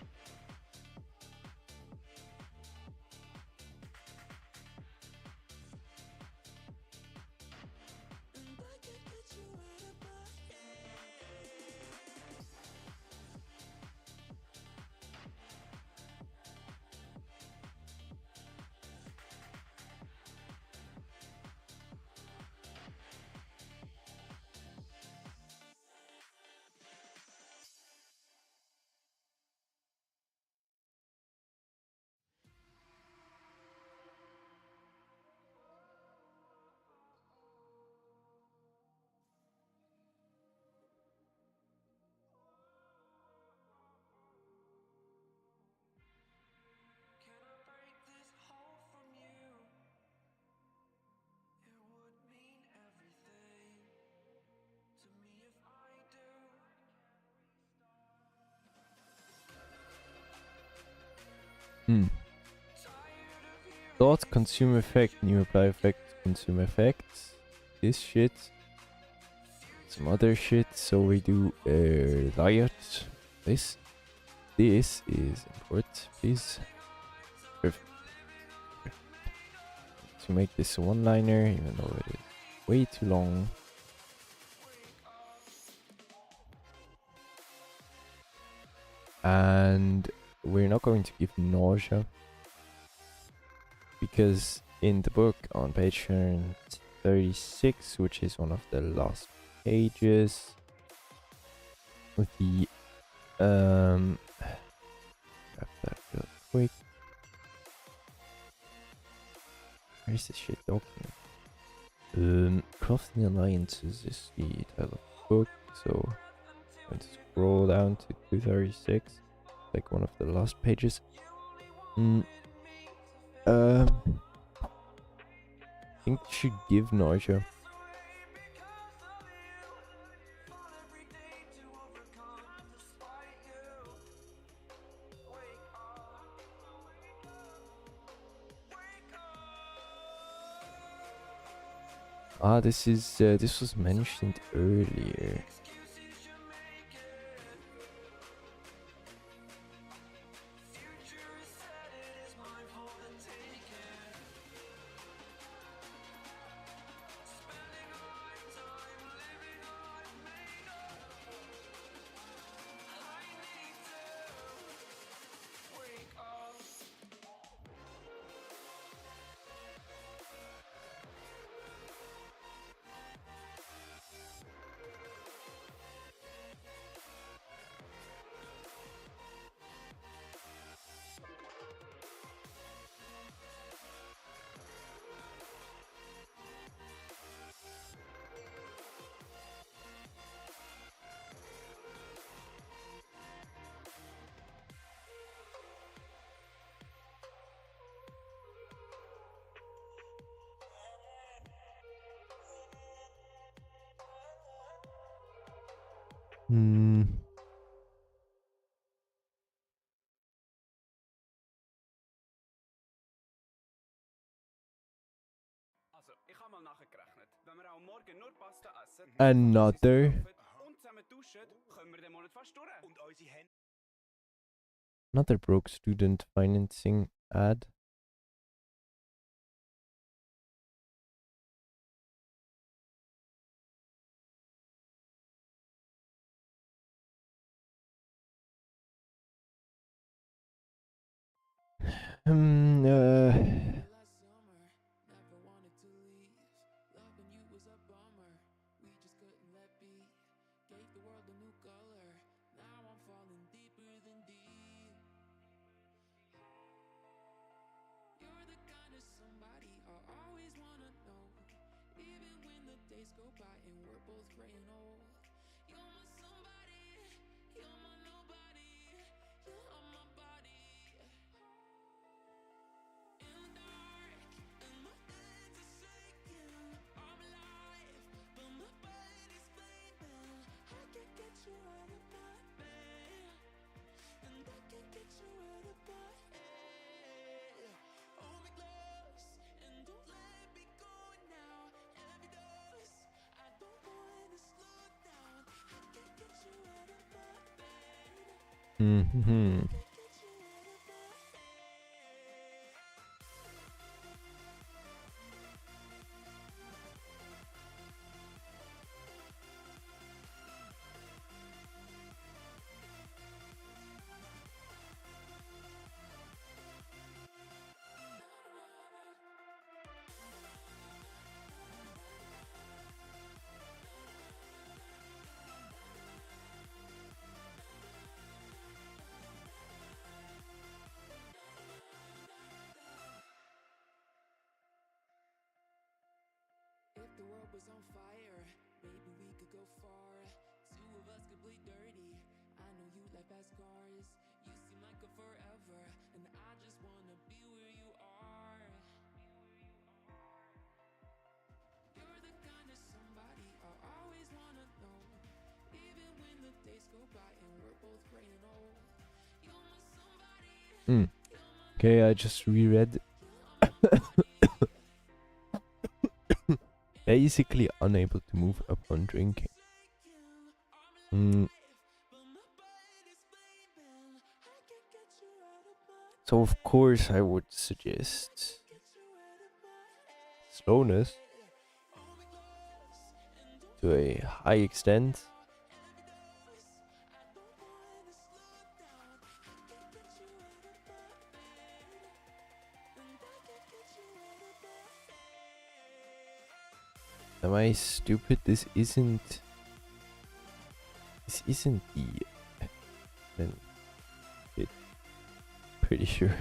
Dot consume effect, new apply effect, consume effects. This shit. Some other shit. So we do riot. This is import, please. Perfect. To make this a one-liner, even though it is way too long. And we're not going to give nausea, because in the book on page 36, which is one of the last pages, with the grab that real quick. Where's this shit document? Crafting Alliances is the title of the book, so I'm going to scroll down to 236, like one of the last pages. I think you should give nausea. Ah, this was mentioned earlier. Hmm. Also, ich habe mal nachgerechnet. Wenn wir auch morgen nur Pasta essen, Another und zusammen duschen, können wir den Monat fast durch. Und unsere Hände. another broke student financing ad. Uh, mm-hmm. Okay, I just reread. Basically unable to move upon drinking. So of course I would suggest slowness to a high extent. Am I stupid? This isn't the then it pretty sure.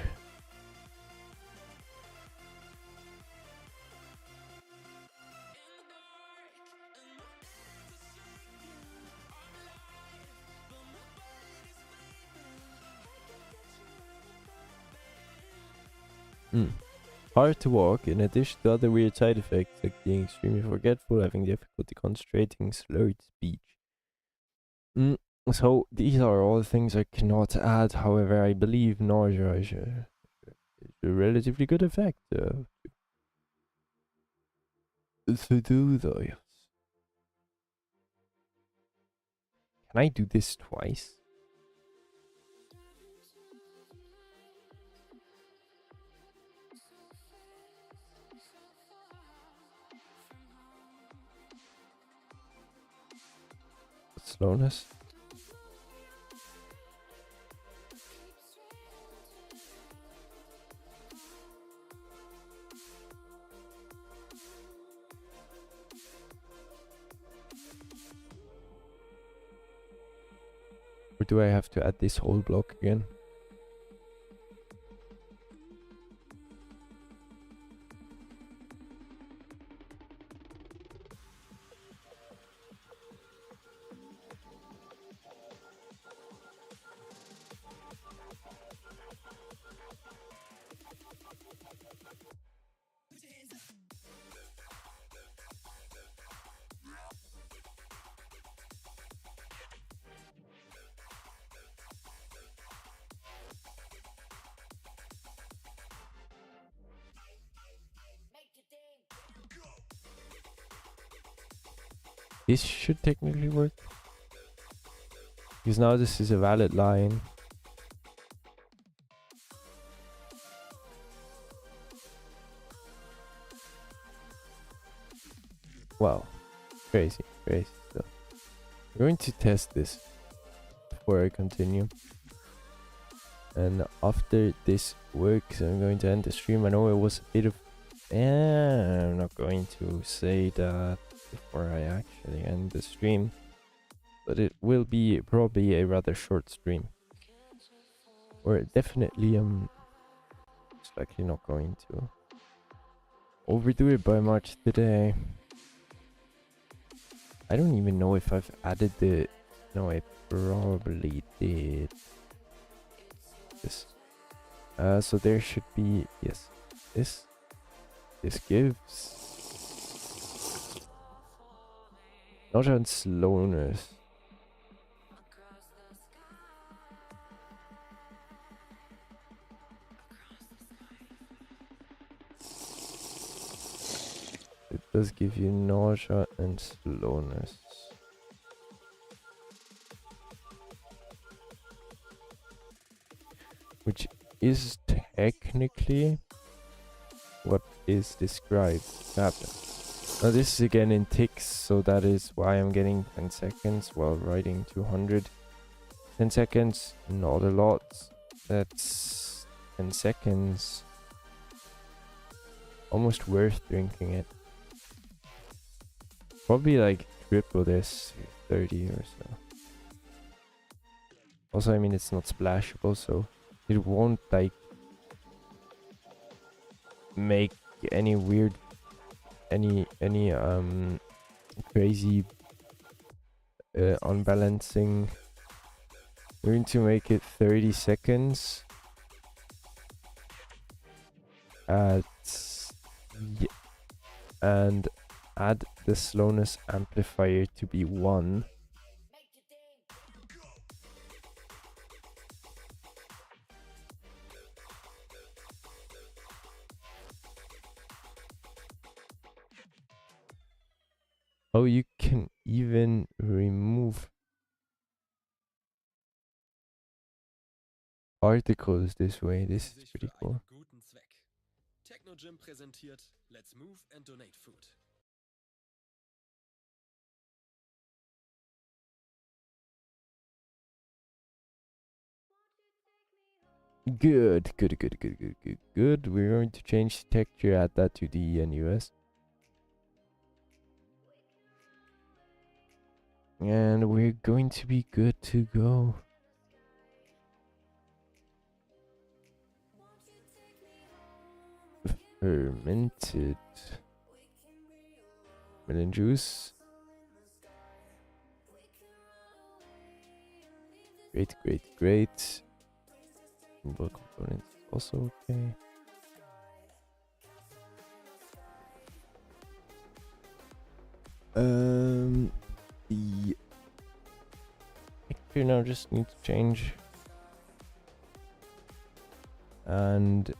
Hard to walk, in addition to other weird side effects like being extremely forgetful, having difficulty concentrating, slurred speech. So these are all things I cannot add. However, I believe nausea is a relatively good effect to do those. Can I do this twice? Slowness. Or do I have to add this whole block again? This should technically work. Because now this is a valid line. Wow. Crazy, crazy stuff. We're going to test this before I continue. And after this works, I'm going to end the stream. I know it was a bit of... I'm not going to say that before I actually end the stream. But it will be probably a rather short stream. Or definitely it's likely not going to overdo it by much today. I don't even know if I've added the... No, I probably did. This. So there should be... Yes. This gives... nausea and slowness. It does give you nausea and slowness. Which is technically what is described to happen. Now this is again in ticks, so that is why I'm getting 10 seconds while writing 200. 10 seconds, not a lot. That's 10 seconds. Almost worth drinking it. Probably like triple this, 30 or so. Also, I mean, it's not splashable, so it won't like make any weird, any crazy unbalancing. We're going to make it 30 seconds at and add the slowness amplifier to be 1. Oh, you can even remove articles this way. This is pretty cool. Technogym präsentiert Let's Move and Donate Food. Good. We're going to change the texture, add that to the NUS. And we're going to be good to go. Fermented melon juice. Great. Symbol components also okay. The picture now just needs to change. And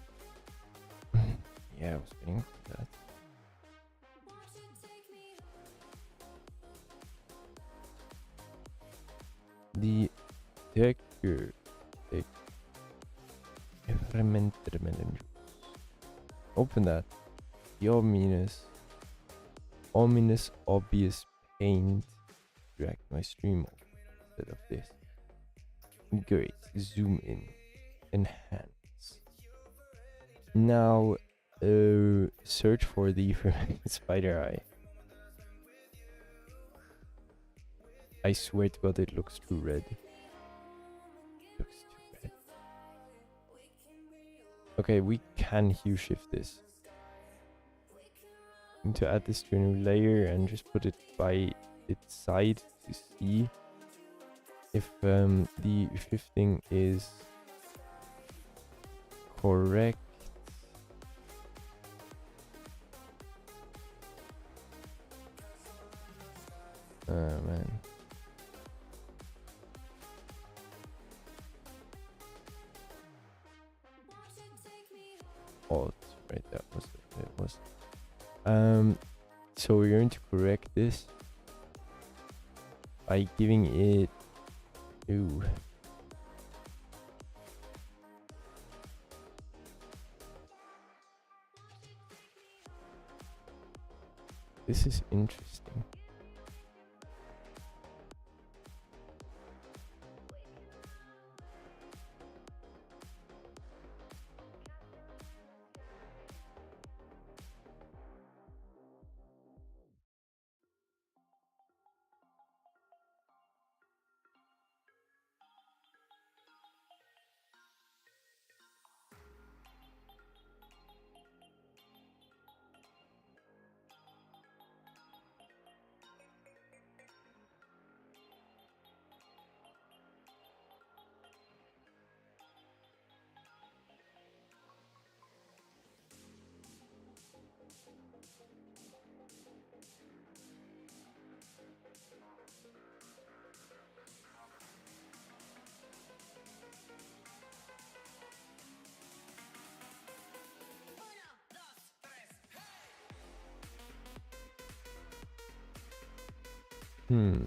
yeah, I was waiting for that. The texture. Fermented melon juice. Open that. The ominous obvious paint. Drag my stream off instead of this. Great. Zoom in. Enhance. Now search for the fermented spider eye. I swear to God, it looks too red. Looks too red. Okay, we can hue shift this. Need to add this to a new layer and just put it by its side to see if the shifting is correct. Oh man. Oh, right, that was it. It was. So we're going to correct this by giving it... Ooh. This is interesting. Hmm.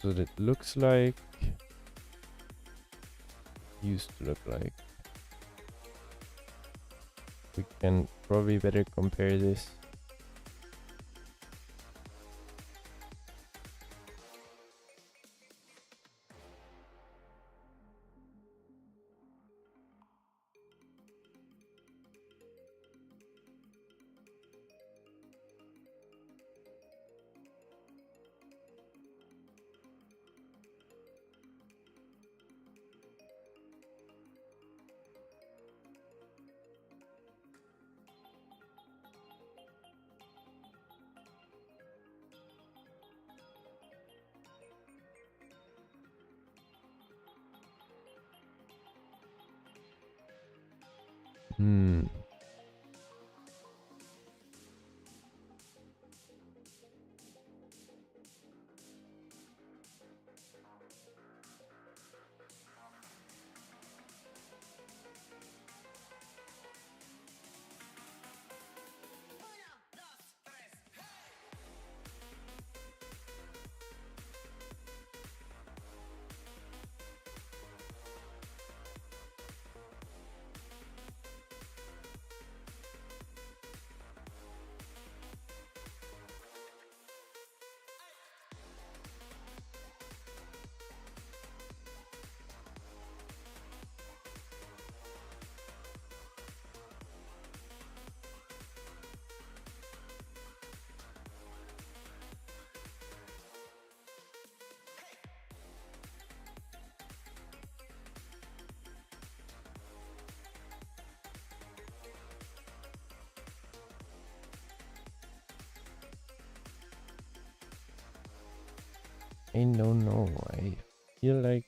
So that looks like... used to look like. We can probably better compare this. Hmm. I don't know. I feel like...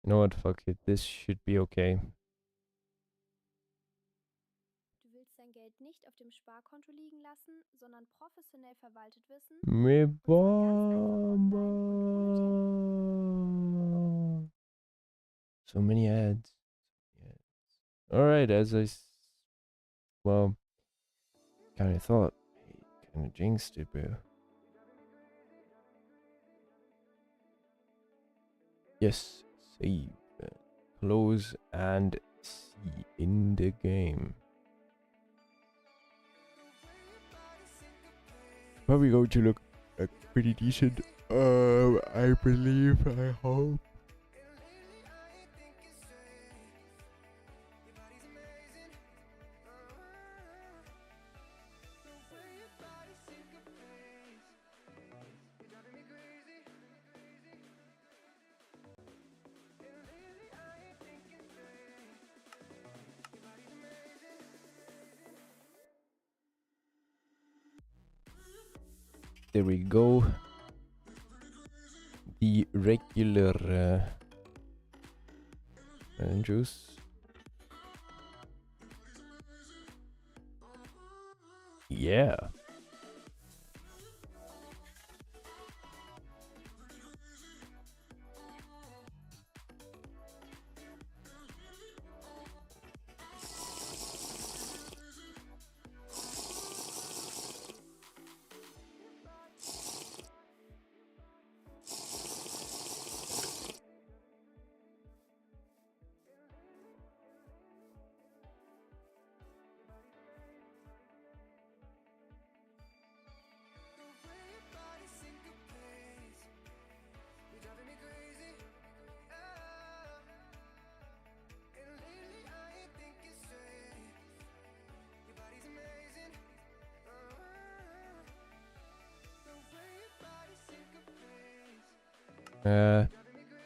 You know what? Fuck it. This should be okay. Du willst dein Geld nicht auf dem Sparkonto liegen lassen, sondern professionell verwaltet wissen? Me Und zwar ganz einfach online und ohne Technik. So many ads. Alright, well, kind of thought. Kind of jinxed it, bro. Yes, save, close, and see in the game. Probably going to look pretty decent. I believe, I hope. There we go. The regular melon juice. Yeah.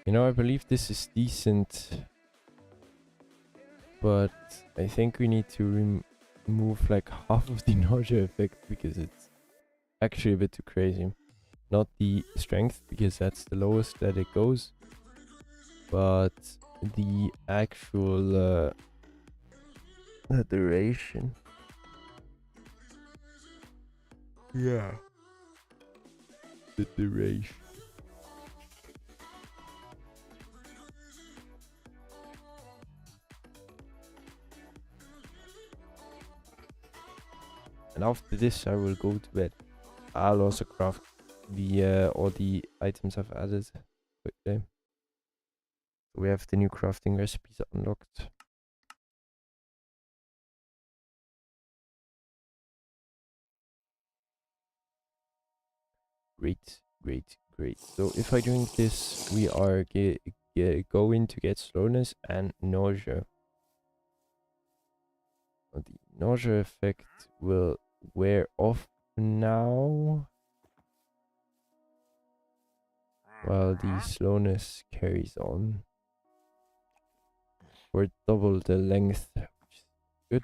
You know, I believe this is decent, but I think we need to remove like half of the nausea effect because it's actually a bit too crazy. Not the strength, because that's the lowest that it goes, but the actual duration. Yeah. The duration. And after this, I will go to bed. I'll also craft the all the items I've added quickly. We have the new crafting recipes unlocked. Great, great, great. So if I drink this, we are going to get slowness and nausea. The nausea effect will wear off now, while the slowness carries on for double the length, which is good.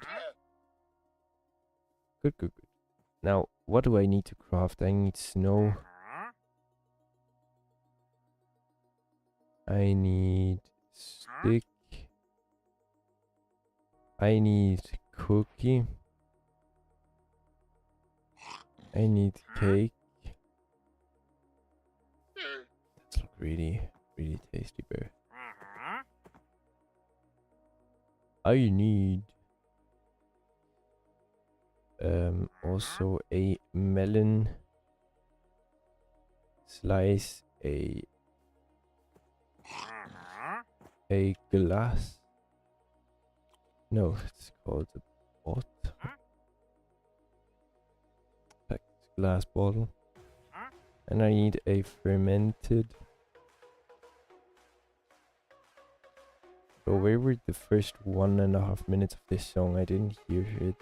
Good, good, good. Now, what do I need to craft? I need snow. I need stick. I need cookie. I need cake. That's look really, really tasty, bro. I need also a melon slice, a glass. No, it's called a pot. Glass bottle. And I need a fermented. So where were the first 1.5 minutes of this song? I didn't hear it.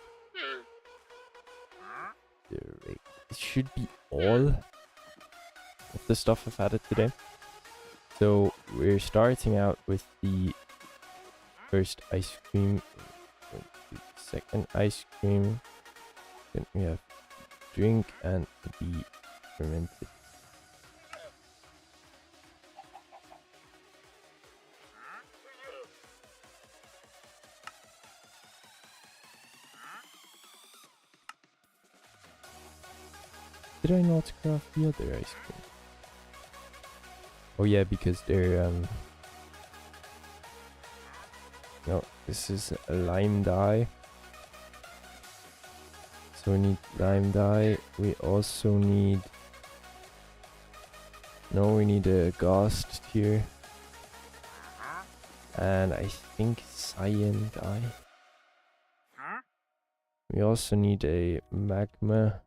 It should be all of the stuff I've added today. So we're starting out with the first ice cream, the second ice cream, then we have drink and the fermented. Did I not craft the other ice cream? Oh yeah, because they're no, this is a lime dye. So we need lime dye. We also need... No, we need a ghast here. And I think cyan dye. We also need a magma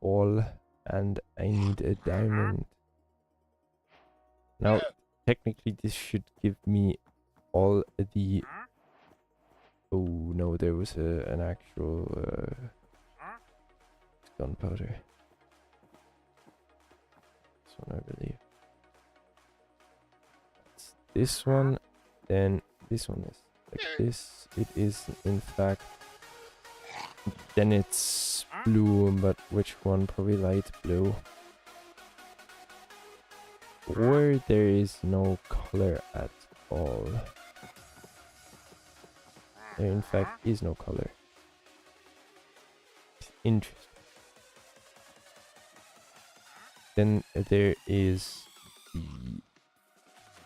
ball, and I need a diamond. Now, technically this should give me all the... Oh no, there was an actual gunpowder. This one, I believe. It's this one, then this one is like this. It is in fact... Then it's blue, but which one? Probably light blue. Or there is no color at all. There in fact is no color. Interesting. Then there is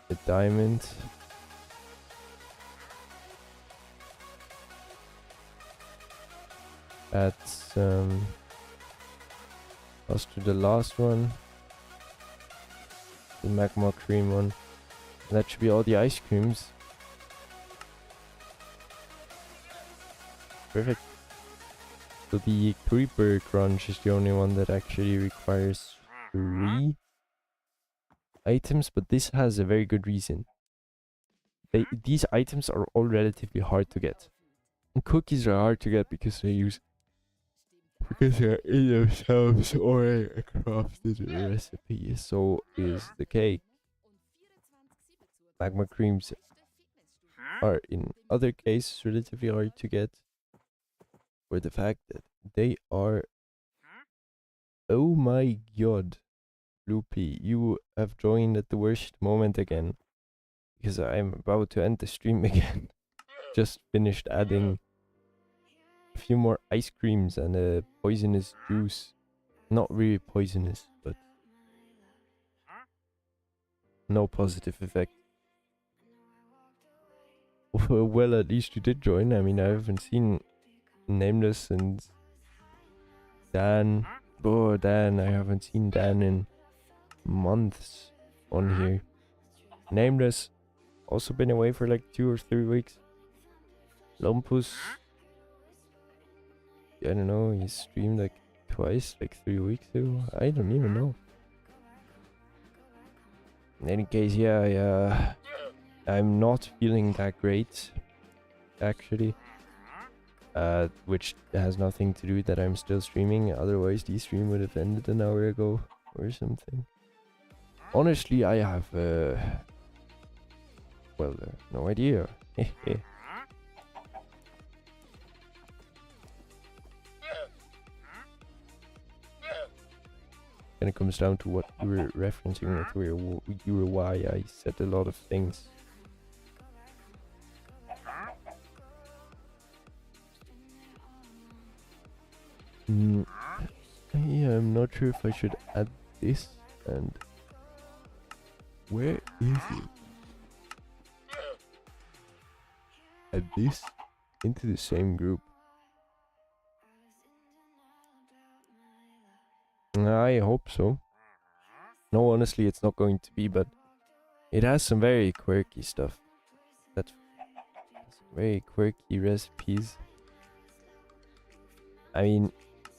the diamond. That's close to the last one. The magma cream one. That should be all the ice creams. Perfect. So the creeper crunch is the only one that actually requires 3 items, but this has a very good reason. These items are all relatively hard to get. And cookies are hard to get because they're in themselves or a crafted recipe. So is the cake. Magma creams are in other cases relatively hard to get, for the fact that they are... Oh my god, Loopy, you have joined at the worst moment again, because I'm about to end the stream again. Just finished adding a few more ice creams and a poisonous juice. Not really poisonous, but no positive effect. Well, at least you did join. I mean, I haven't seen Nameless and Dan. Oh, Dan, I haven't seen Dan in months on here. Nameless, also been away for like 2 or 3 weeks. Lumpus, I don't know, he streamed like twice, like 3 weeks ago. I don't even know. In any case, yeah, I'm not feeling that great, actually. Which has nothing to do with that I'm still streaming, otherwise the stream would have ended an hour ago or something. Honestly, I have, no idea. And it comes down to what you were referencing, why I said a lot of things. Yeah, I'm not sure if I should add this, and where is it? Add this into the same group. I hope so. No, honestly, it's not going to be, but it has some very quirky stuff. That's very quirky recipes. I mean,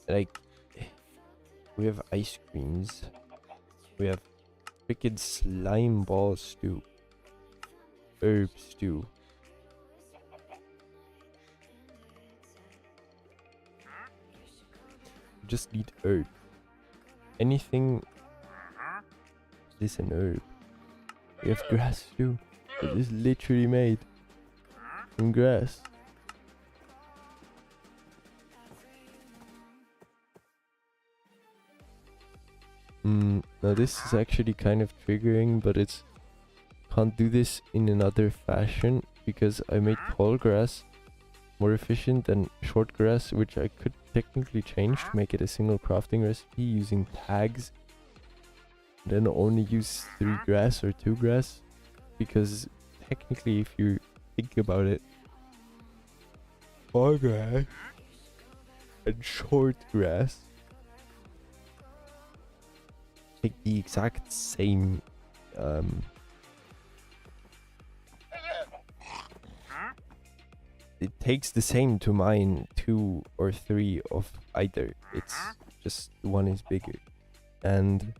like, we have ice creams. We have freaking slime ball stew. Herb stew. Just need herb. Anything. This an herb. We have grass stew. It is literally made from grass. Now this is actually kind of triggering, but it's can't do this in another fashion because I made tall grass more efficient than short grass, which I could technically change to make it a single crafting recipe using tags. Then only use 3 grass or 2 grass, because technically if you think about it, tall grass and short grass take the exact same it takes the same to mine 2 or 3 of either. It's just one is bigger, and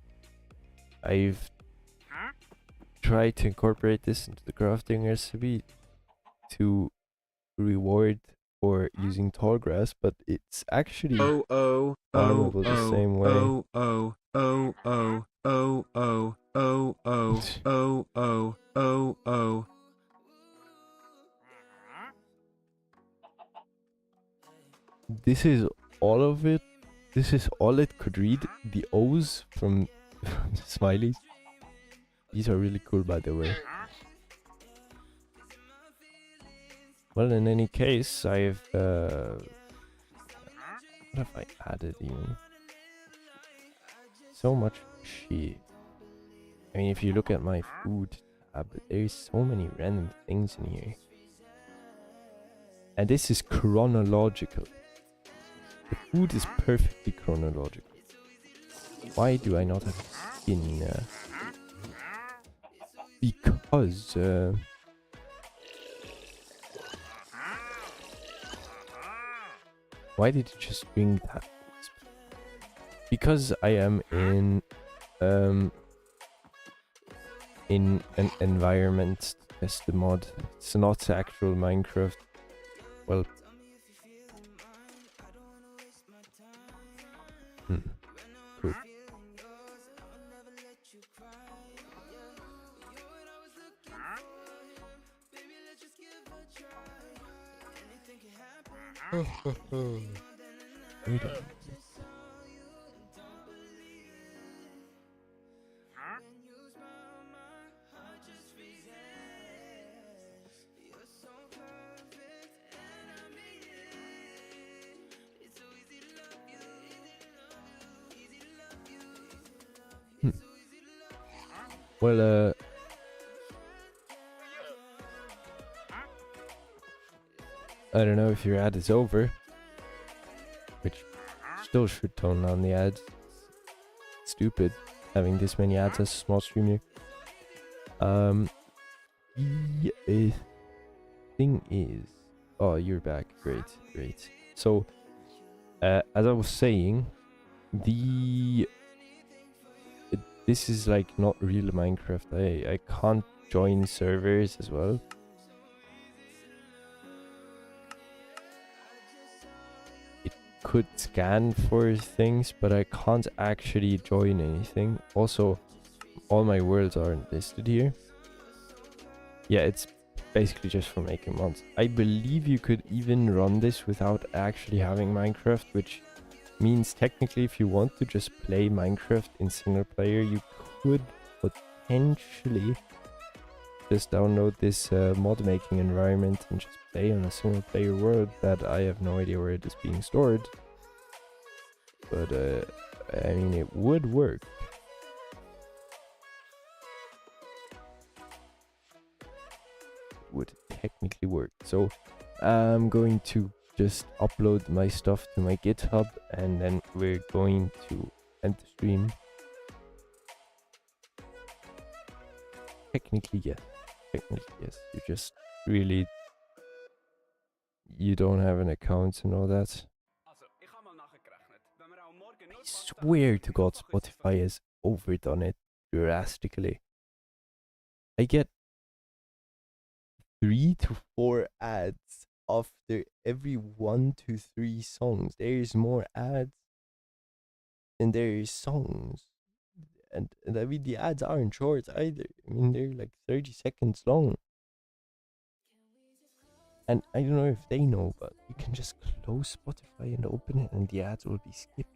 I've tried to incorporate this into the crafting recipe to reward for using tall grass, but it's actually farmable the same way. This is all of it, this is all it could read. The O's from the smileys. These are really cool, by the way. Well, in any case, I've what have I added even? So much shit. I mean, if you look at my food tab, there's so many random things in here. And this is chronological. The food is perfectly chronological. Why do I not have skin? Because why did you just bring that? Because I am in an environment to test the mod. It's not actual Minecraft. Well, cool. Wait a minute. Well, I don't know if your ad is over, which still should tone down the ads. Stupid having this many ads as a small streamer. The thing is, oh, you're back. Great, great. So, as I was saying, this is like not real Minecraft. I can't join servers as well. It could scan for things, but I can't actually join anything. Also, all my worlds aren't listed here. Yeah, it's basically just for making mods. I believe you could even run this without actually having Minecraft, which means technically if you want to just play Minecraft in single player, you could potentially just download this mod making environment and just play on a single player world that I have no idea where it is being stored. But I mean, it would work. Would technically work. So I'm going to just upload my stuff to my GitHub, and then we're going to end the stream. Technically yes. You just really, you don't have an account and all that. I swear to God, Spotify has overdone it drastically. I get 3 to 4 ads after every 1 to 3 songs. There's more ads than there is songs. And I mean, the ads aren't short either. I mean, they're like 30 seconds long. And I don't know if they know, but you can just close Spotify and open it and the ads will be skipped.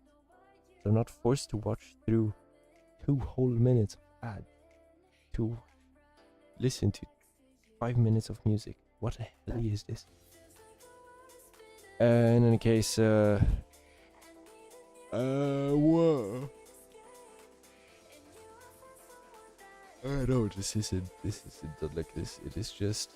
They're not forced to watch through 2 whole minutes of ads to listen to 5 minutes of music. What the hell is this? In any case, whoa. No, this isn't like this. It is just.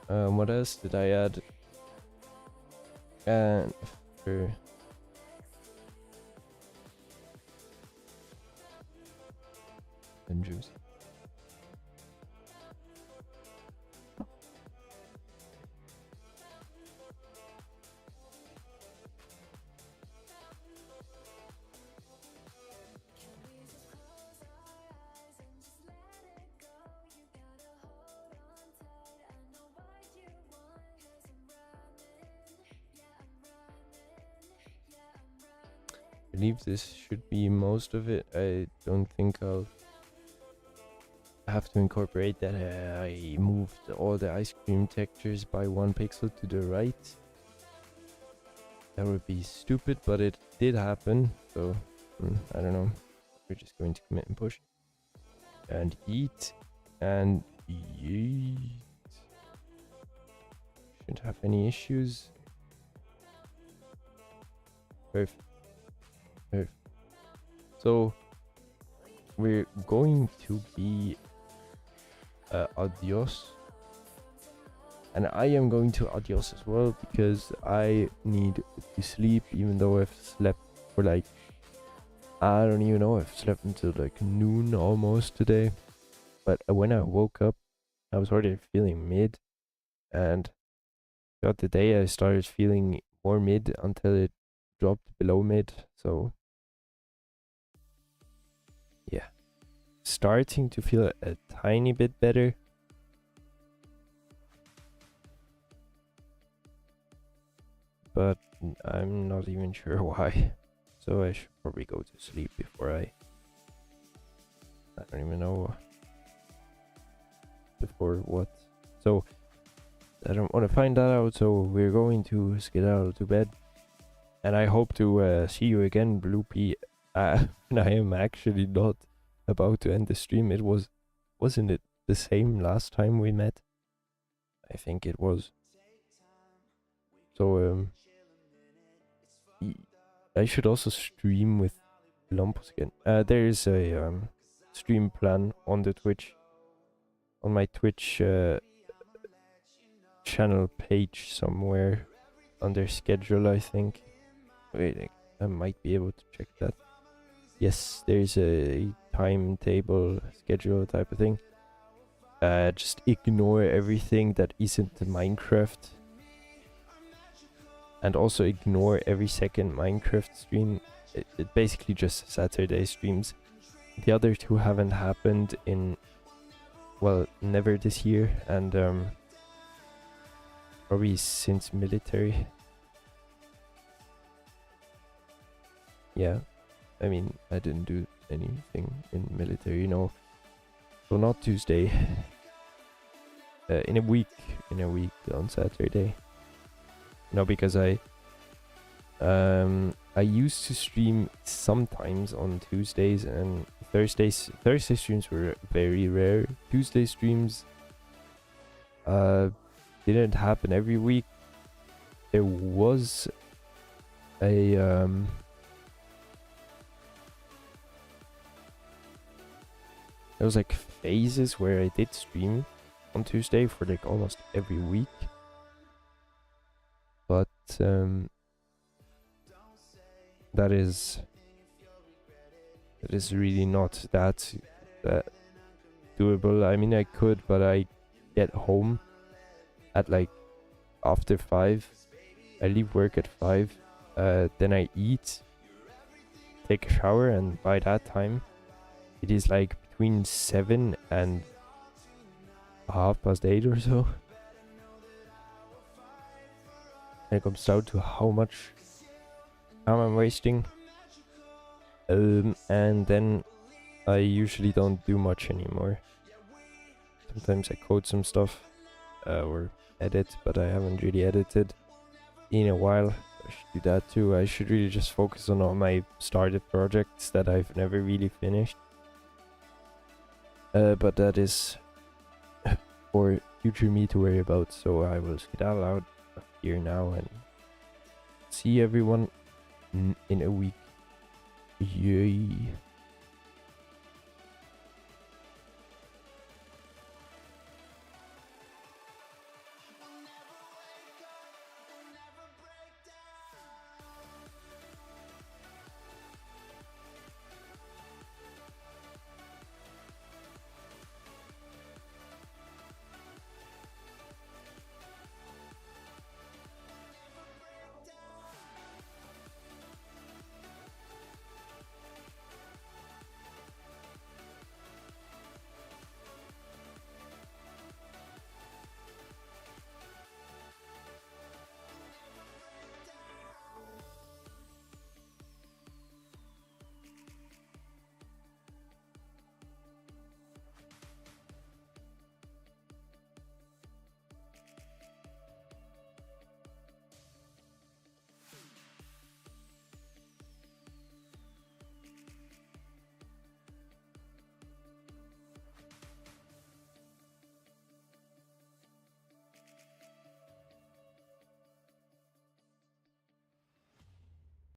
What else did I add? And for and juice. believe this should be most of it. I don't think I'll have to incorporate that I moved all the ice cream textures by 1 pixel to the right. That would be stupid, but it did happen, so I don't know. We're just going to commit and push. And eat. And yeet. Shouldn't have any issues. Perfect. Perfect. So, we're going to be adios. And I am going to adios as well because I need to sleep, even though I've slept for like, I don't even know, I've slept until like noon almost today. But when I woke up, I was already feeling mid, and throughout the day I started feeling more mid until it dropped below mid. So yeah, starting to feel a tiny bit better. But I'm not even sure why. So I should probably go to sleep before I don't even know before what. So I don't want to find that out, so we're going to skedaddle to bed. And I hope to see you again, Bloopy. And I am actually not about to end the stream. Wasn't it the same last time we met? I think it was. So I should also stream with Lumpus again. There is a stream plan on the Twitch, on my Twitch channel page somewhere under schedule, I think. Wait, I might be able to check that. Yes, there's a timetable schedule type of thing. Just ignore everything that isn't Minecraft. And also ignore every second Minecraft stream. It basically just Saturday streams. The other two haven't happened in, well, never this year, and probably since military. Yeah, I mean, I didn't do anything in military, you know. So not Tuesday. In a week on Saturday. No, because I used to stream sometimes on Tuesdays and Thursdays. Thursday streams were very rare. Tuesday streams didn't happen every week. There was a there was like phases where I did stream on Tuesday for like almost every week. But that is really not that doable. I mean, I could, but I get home at like after 5. I leave work at 5. Then I eat, take a shower, and by that time it is like between 7 and 8:30 or so. And it comes down to how much time I'm wasting. And then I usually don't do much anymore. Sometimes I code some stuff or edit, but I haven't really edited in a while. I should do that too. I should really just focus on all my started projects that I've never really finished. But that is for future me to worry about, so I will skedaddle out here now and see everyone in a week. Yay.